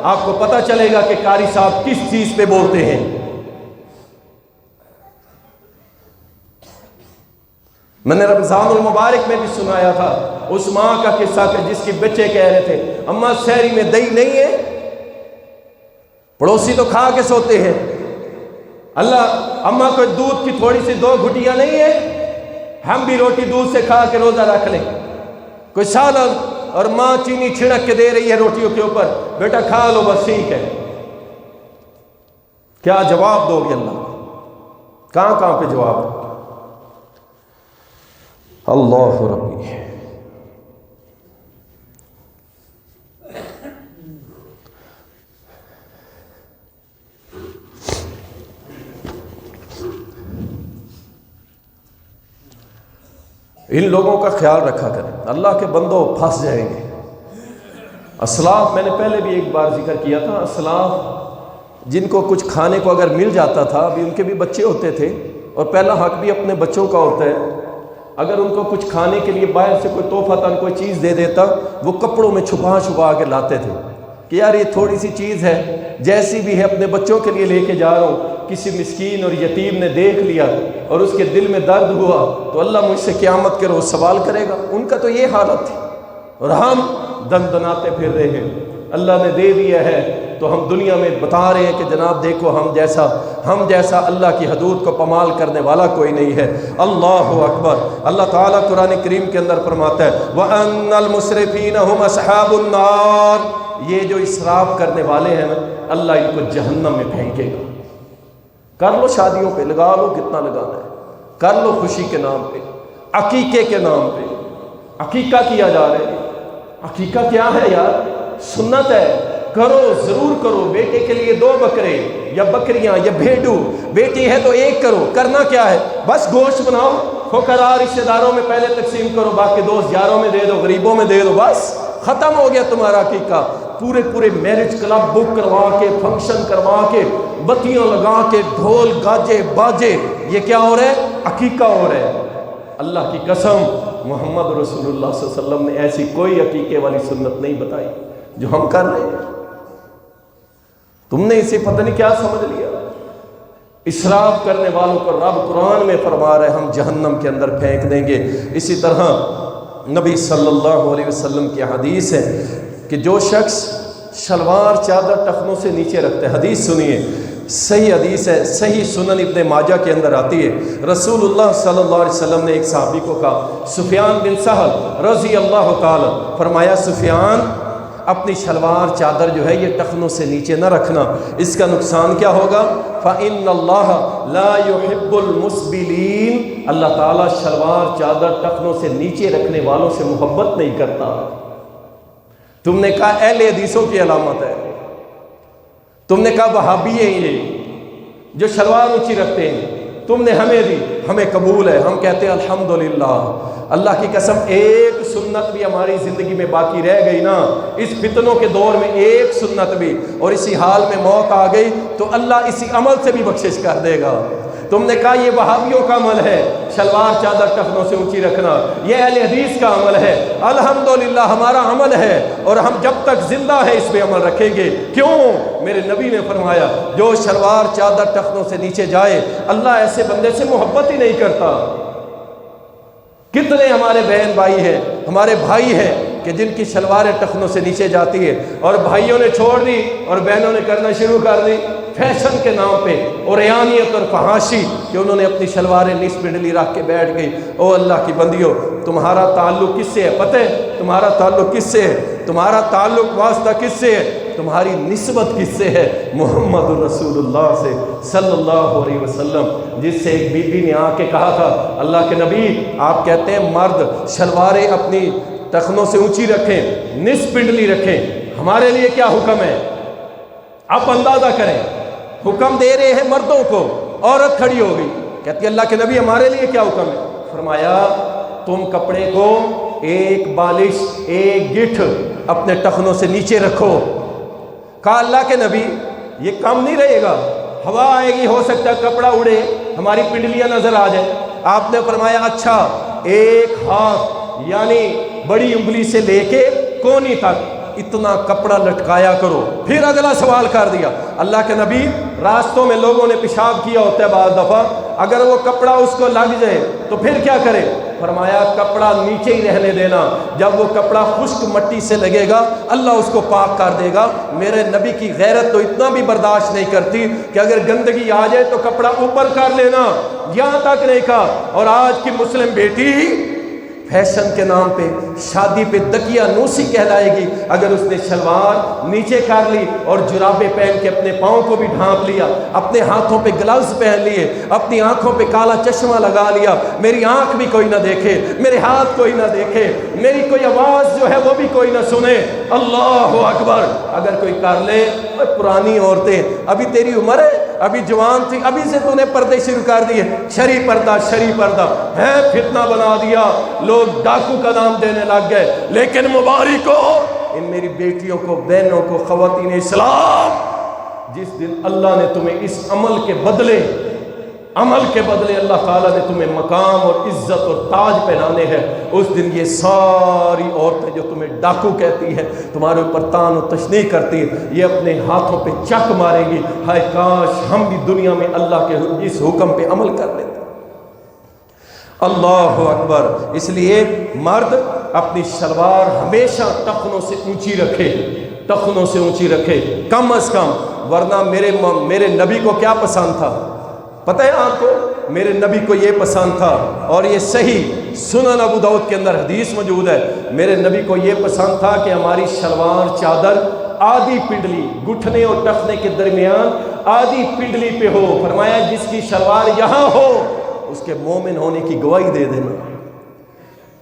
آپ کو پتہ چلے گا کہ قاری صاحب کس چیز پہ بولتے ہیں۔ میں نے رمضان المبارک میں بھی سنایا تھا اس ماں کا قصہ کہ جس کے بچے کہہ رہے تھے اماں سحری میں دہی نہیں ہے، پڑوسی تو کھا کے سوتے ہیں، اللہ اماں کو دودھ کی تھوڑی سی 2 گھٹیاں نہیں ہے، ہم بھی روٹی دودھ سے کھا کے روزہ رکھ لیں، کوئی سالن، اور ماں چینی چھڑک کے دے رہی ہے روٹیوں کے اوپر، بیٹا کھا لو بس ٹھیک ہے۔ کیا جواب دو گے اللہ کو؟ کہاں پہ جواب دو؟ اللہ ربی۔ ان لوگوں کا خیال رکھا کریں، اللہ کے بندوں پھنس جائیں گے۔ اسلاف، میں نے پہلے بھی ایک بار ذکر کیا تھا، اسلاف جن کو کچھ کھانے کو اگر مل جاتا تھا، ابھی ان کے بھی بچے ہوتے تھے اور پہلا حق بھی اپنے بچوں کا ہوتا ہے، اگر ان کو کچھ کھانے کے لیے باہر سے کوئی تحفہ کوئی چیز دے دیتا، وہ کپڑوں میں چھپا کے لاتے تھے کہ یار یہ تھوڑی سی چیز ہے، جیسی بھی ہے اپنے بچوں کے لیے لے کے جا رہا ہوں، کسی مسکین اور یتیم نے دیکھ لیا اور اس کے دل میں درد ہوا تو اللہ مجھ سے قیامت کے روز سوال کرے گا۔ ان کا تو یہ حالت تھی، اور ہم دندناتے پھر رہے ہیں۔ اللہ نے دے دیا ہے تو ہم دنیا میں بتا رہے ہیں کہ جناب دیکھو ہم جیسا اللہ کی حدود کو پامال کرنے والا کوئی نہیں ہے۔ اللہ اکبر۔ اللہ تعالیٰ قرآن کریم کے اندر فرماتا ہے وَأَنَّ الْمُسْرِفِينَ هُمْ أَصْحَابُ النَّارِ، یہ جو اسراف کرنے والے ہیں نا، اللہ ان کو جہنم میں پھینکے گا۔ کر لو شادیوں پہ، لگا لو کتنا لگانا ہے، کر لو خوشی کے نام پہ، عقیقے کے نام پہ، عقیقہ کیا جا رہا ہے۔ عقیقہ کیا ہے یار؟ سنت ہے، کرو ضرور کرو۔ بیٹے کے لیے 2 بکرے یا بکریاں یا بھیڈو، بیٹی ہے تو 1 کرو۔ کرنا کیا ہے؟ بس گوشت بناؤ، فقراء رشتہ داروں میں پہلے تقسیم کرو، باقی دوست یاروں میں دے دو، غریبوں میں دے دو، بس ختم ہو گیا تمہارا عقیقہ۔ پورے میرج کلب بک کروا کے، فنکشن کروا کے، بتیاں لگا کے، ڈھول گاجے باجے، یہ کیا ہو رہا ہے؟ عقیقہ ہو رہا ہے۔ اللہ کی قسم محمد رسول اللہ صلی اللہ علیہ وسلم نے ایسی کوئی عقیقے والی سنت نہیں بتائی جو ہم کر رہے ہیں۔ تم نے اسے پتہ نہیں کیا سمجھ لیا۔ اسراف کرنے والوں کو رب قرآن میں فرما رہے ہم جہنم کے اندر پھینک دیں گے۔ اسی طرح نبی صلی اللہ علیہ وسلم کی حدیث ہے کہ جو شخص شلوار چادر ٹخنوں سے نیچے رکھتے ہیں، حدیث سنیے، صحیح حدیث ہے، صحیح سنن ابن ماجہ کے اندر آتی ہے۔ رسول اللہ صلی اللہ علیہ وسلم نے ایک صحابی کو کہا، سفیان بن سہل رضی اللہ تعالی، فرمایا سفیان اپنی شلوار چادر جو ہے یہ ٹخنوں سے نیچے نہ رکھنا، اس کا نقصان کیا ہوگا؟ فَإِنَّ اللَّهَ لَا يُحِبُّ الْمُسْبِلِينَ، اللہ تعالیٰ شلوار چادر ٹخنوں سے نیچے رکھنے والوں سے محبت نہیں کرتا۔ تم نے کہا اہل حدیثوں کی علامت ہے، تم نے کہا وہابی ہیں یہ جو شلوار اونچی رکھتے ہیں، تم نے ہمیں دی، ہمیں قبول ہے، ہم کہتے ہیں الحمدللہ۔ اللہ کی قسم ایک سنت بھی ہماری زندگی میں باقی رہ گئی نا، اس فتنوں کے دور میں ایک سنت بھی، اور اسی حال میں موت آ گئی تو اللہ اسی عمل سے بھی بخشش کر دے گا۔ تم نے کہا یہ وہابیوں کا عمل ہے، شلوار چادر ٹخنوں سے اونچی رکھنا، یہ اہل حدیث کا عمل ہے۔ الحمدللہ ہمارا عمل ہے اور ہم جب تک زندہ ہے اس پہ عمل رکھیں گے۔ کیوں؟ میرے نبی نے فرمایا جو شلوار چادر ٹخنوں سے نیچے جائے اللہ ایسے بندے سے محبت ہی نہیں کرتا۔ کتنے ہمارے بہن بھائی ہیں، ہمارے بھائی ہیں کہ جن کی شلواریں ٹخنوں سے نیچے جاتی ہے اور بھائیوں نے چھوڑ دی اور بہنوں نے کرنا شروع کر دی فیشن کے نام پہ، اور ریانیت اور فحاشی کہ انہوں نے اپنی شلواریں نصف ڈلی رکھ کے بیٹھ گئی۔ او اللہ کی بندیوں، تمہارا تعلق کس سے ہے پتہ ہے؟ تمہارا تعلق کس سے ہے؟ تمہارا تعلق واسطہ کس سے ہے؟ تمہاری نسبت کس سے ہے؟ محمد رسول اللہ سے صلی اللہ علیہ وسلم، جس سے ایک بی بی نے آ کے کہا تھا اللہ کے نبی آپ کہتے ہیں مرد شلواریں اپنی ٹخنوں سے اونچی رکھیں، نصف پنڈلی رکھیں، ہمارے لیے کیا حکم ہے؟ آپ اندازہ کریں، حکم دے رہے ہیں مردوں کو، عورت کھڑی ہو گئی کہتی اللہ کے نبی ہمارے لیے کیا حکم ہے؟ فرمایا تم کپڑے کو ایک بالش ایک گٹھ اپنے ٹخنوں سے نیچے رکھو۔ کہا اللہ کے نبی یہ کم نہیں رہے گا؟ ہوا آئے گی، ہو سکتا ہے کپڑا اڑے، ہماری پنڈلیاں نظر آ جائے۔ آپ نے فرمایا اچھا ایک ہاتھ یعنی بڑی انگلی سے لے کے کونی تک اتنا کپڑا لٹکایا کرو۔ پھر اگلا سوال کر دیا، اللہ کے نبی راستوں میں لوگوں نے پیشاب کیا ہوتا ہے بعض دفعہ، اگر وہ کپڑا اس کو لگ جائے تو پھر کیا کرے؟ فرمایا کپڑا نیچے ہی رہنے دینا، جب وہ کپڑا خشک مٹی سے لگے گا اللہ اس کو پاک کر دے گا۔ میرے نبی کی غیرت تو اتنا بھی برداشت نہیں کرتی کہ اگر گندگی آ جائے تو کپڑا اوپر کر لینا، یہاں تک نہیں کہا۔ اور آج کی مسلم بیٹی فیشن کے نام پہ شادی پہ دکیا نوسی کہلائے گی اگر اس نے شلوار نیچے کر لی اور جرابیں پہن کے اپنے پاؤں کو بھی ڈھانپ لیا، اپنے ہاتھوں پہ گلوز پہن لیے، اپنی آنکھوں پہ کالا چشمہ لگا لیا، میری آنکھ بھی کوئی نہ دیکھے، میرے ہاتھ کوئی نہ دیکھے، میری کوئی آواز جو ہے وہ بھی کوئی نہ سنے۔ اللہ اکبر! اگر کوئی کر لے، پرانی عورتیں ابھی تیری عمر ہے، ابھی جوان تھی، ابھی سے تو نے پردے شروع کر دیے، شرعی پردہ ہے، فتنہ بنا دیا، لوگ ڈاکو کا نام دینے لگ گئے۔ لیکن مبارک ہو ان میری بیٹیوں کو، بہنوں کو، خواتین اسلام، جس دن اللہ نے تمہیں اس عمل کے بدلے اللہ تعالیٰ نے تمہیں مقام اور عزت اور تاج پہنانے ہیں، اس دن یہ ساری عورتیں جو تمہیں ڈاکو کہتی ہیں، تمہارے اوپر تان و تشنیع کرتی ہیں، یہ اپنے ہاتھوں پہ چک ماریں گی، ہائے کاش ہم بھی دنیا میں اللہ کے اس حکم پہ عمل کر لیتے۔ اللہ اکبر! اس لیے مرد اپنی شلوار ہمیشہ ٹخنوں سے اونچی رکھے کم از کم، ورنہ میرے نبی کو کیا پسند تھا پتہ ہے آپ کو؟ میرے نبی کو یہ پسند تھا، اور یہ صحیح سنن ابو داؤد کے اندر حدیث موجود ہے، میرے نبی کو یہ پسند تھا کہ ہماری شلوار چادر آدھی پنڈلی، گھٹنے اور ٹخنے کے درمیان آدھی پنڈلی پہ ہو۔ فرمایا جس کی شلوار یہاں ہو اس کے مومن ہونے کی گواہی دے دینا۔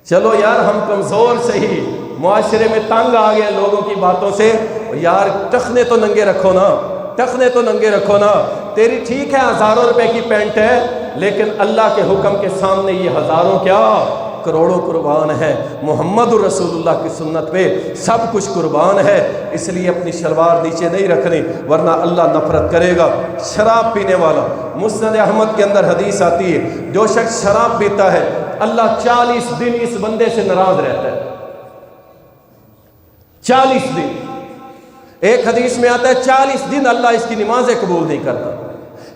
چلو یار ہم کمزور صحیح، معاشرے میں تنگ آ گئے لوگوں کی باتوں سے، یار ٹخنے تو ننگے رکھو نا، تیری ٹھیک ہے ہزاروں روپے کی پینٹ ہے، لیکن اللہ کے حکم کے سامنے یہ ہزاروں کیا کروڑوں قربان ہے۔ محمد رسول اللہ کی سنت پہ سب کچھ قربان ہے، اس لیے اپنی شلوار نیچے نہیں رکھنی ورنہ اللہ نفرت کرے گا۔ شراب پینے والا، مسند احمد کے اندر حدیث آتی ہے، جو شخص شراب پیتا ہے اللہ 40 دن اس بندے سے ناراض رہتا ہے، 40 دن۔ ایک حدیث میں آتا ہے 40 دن اللہ اس کی نمازیں قبول نہیں کرتا،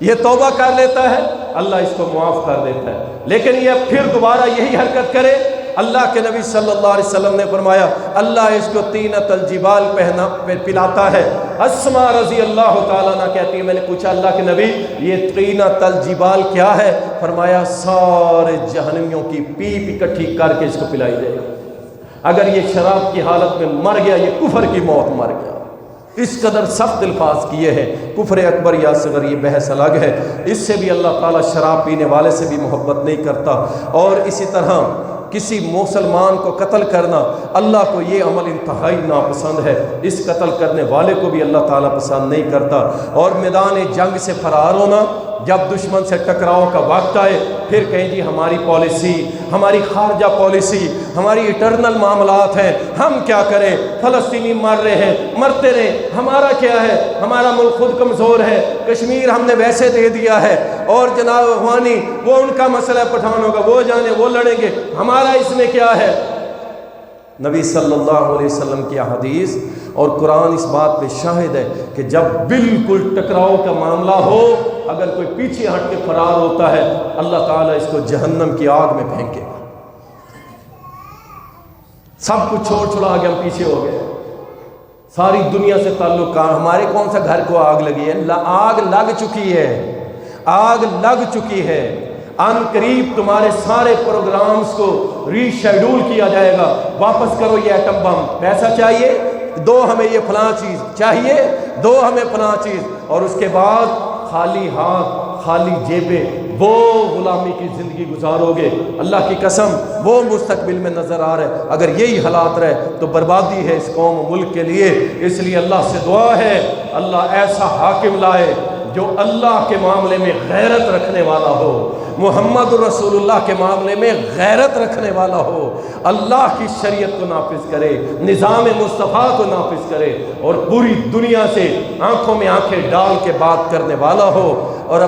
یہ توبہ کر لیتا ہے اللہ اس کو معاف کر دیتا ہے، لیکن یہ پھر دوبارہ یہی حرکت کرے، اللہ کے نبی صلی اللہ علیہ وسلم نے فرمایا اللہ اس کو طینۃ الجبال پلاتا ہے۔ اسماء رضی اللہ تعالیٰ عنہ کہتی ہے میں نے پوچھا اللہ کے نبی یہ طینۃ الجبال کیا ہے؟ فرمایا سارے جہنمیوں کی پیپ اکٹھی کر کے اس کو پلائی جائے گا، اگر یہ شراب کی حالت میں مر گیا یہ کفر کی موت مر گیا۔ اس قدر سخت الفاظ کیے ہیں، کفر اکبر یا اصغر یہ بحث الگ ہے، اس سے بھی اللہ تعالیٰ شراب پینے والے سے بھی محبت نہیں کرتا۔ اور اسی طرح کسی مسلمان کو قتل کرنا اللہ کو یہ عمل انتہائی ناپسند ہے، اس قتل کرنے والے کو بھی اللہ تعالیٰ پسند نہیں کرتا۔ اور میدان جنگ سے فرار ہونا، جب دشمن سے ٹکراؤ کا وقت آئے پھر کہیں جی ہماری پالیسی، ہماری خارجہ پالیسی، ہماری انٹرنل معاملات ہیں، ہم کیا کریں، فلسطینی مر رہے ہیں، مرتے رہے، ہمارا کیا ہے، ہمارا ملک خود کمزور ہے، کشمیر ہم نے ویسے دے دیا ہے، اور جناب افغانی وہ ان کا مسئلہ پٹھانوں کا، وہ جانے وہ لڑیں گے، ہمارا اس میں کیا ہے۔ نبی صلی اللہ علیہ وسلم کی حدیث اور قرآن اس بات پہ شاہد ہے کہ جب بالکل ٹکراؤ کا معاملہ ہو، اگر کوئی پیچھے ہٹ کے فرار ہوتا ہے اللہ تعالیٰ اس کو جہنم کی آگ میں پھینکے گا۔ سب کچھ چھوڑا کے ہم پیچھے ہو گئے، ساری دنیا سے تعلق، ہمارے کون سا گھر کو آگ لگی ہے؟ آگ لگ چکی ہے، ان قریب تمہارے سارے پروگرامز کو ری شیڈول کیا جائے گا، واپس کرو یہ ایٹم بم، پیسہ چاہیے دو ہمیں یہ فلاں چیز چاہیے، دو ہمیں فلاں چیز، اور اس کے بعد خالی ہاتھ خالی جیبیں، وہ غلامی کی زندگی گزارو گے۔ اللہ کی قسم وہ مستقبل میں نظر آ رہا ہے، اگر یہی حالات رہے تو بربادی ہے اس قوم و ملک کے لیے۔ اس لیے اللہ سے دعا ہے اللہ ایسا حاکم لائے جو اللہ کے معاملے میں غیرت رکھنے والا ہو، محمد رسول اللہ کے معاملے میں غیرت رکھنے والا ہو، اللہ کی شریعت کو نافذ کرے، نظام مصطفیٰ کو نافذ کرے، اور پوری دنیا سے آنکھوں میں آنکھیں ڈال کے بات کرنے والا ہو، اور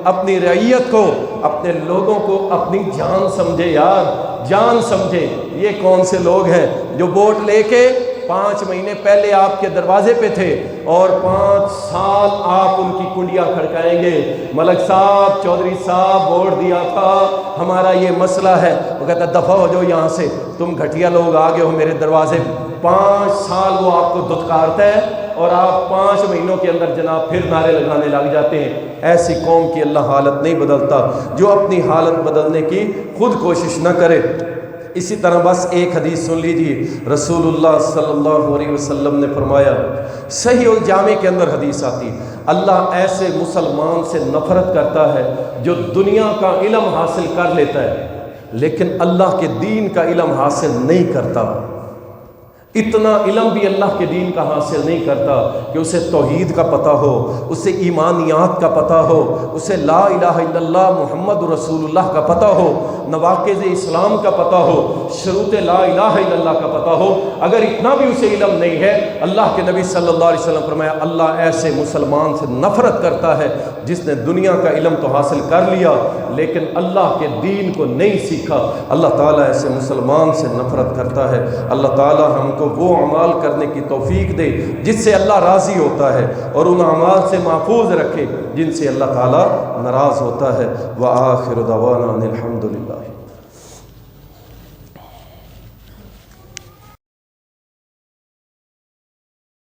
اپنی رعیت کو، اپنے لوگوں کو اپنی جان سمجھے، یار جان سمجھے۔ یہ کون سے لوگ ہیں جو ووٹ لے کے 5 مہینے پہلے آپ کے دروازے پہ تھے اور 5 سال آپ ان کی کنڈیاں کھڑکائیں گے، ملک صاحب، چودھری صاحب ووٹ دیا تھا، ہمارا یہ مسئلہ ہے، وہ کہتا ہے دفع ہو جاؤ یہاں سے، تم گھٹیا لوگ آگے ہو میرے دروازے۔ 5 سال وہ آپ کو دھتکارتا ہے اور آپ 5 مہینوں کے اندر جناب پھر نعرے لگانے لگ جاتے ہیں۔ ایسی قوم کی اللہ حالت نہیں بدلتا جو اپنی حالت بدلنے کی خود کوشش نہ کرے۔ اسی طرح بس ایک حدیث سن لیجیے، رسول اللہ صلی اللہ علیہ وسلم نے فرمایا، صحیح الجامع کے اندر حدیث آتی، اللہ ایسے مسلمان سے نفرت کرتا ہے جو دنیا کا علم حاصل کر لیتا ہے لیکن اللہ کے دین کا علم حاصل نہیں کرتا۔ اتنا علم بھی اللہ کے دین کا حاصل نہیں کرتا کہ اسے توحید کا پتہ ہو، اسے ایمانیات کا پتہ ہو، اسے لا الہ الا اللہ محمد رسول اللہ کا پتہ ہو، نواقض اسلام کا پتہ ہو، شروط لا الہ الا اللہ کا پتہ ہو۔ اگر اتنا بھی اسے علم نہیں ہے، اللہ کے نبی صلی اللہ علیہ وسلم فرمایا اللہ ایسے مسلمان سے نفرت کرتا ہے جس نے دنیا کا علم تو حاصل کر لیا لیکن اللہ کے دین کو نہیں سیکھا۔ اللہ تعالیٰ ایسے مسلمان سے نفرت کرتا ہے۔ اللہ تعالیٰ ہم کو وہ اعمال کرنے کی توفیق دے جس سے اللہ راضی ہوتا ہے، اور ان اعمال سے محفوظ رکھے جن سے اللہ تعالیٰ ناراض ہوتا ہے۔ وآخر دعوانا ان الحمد للہ۔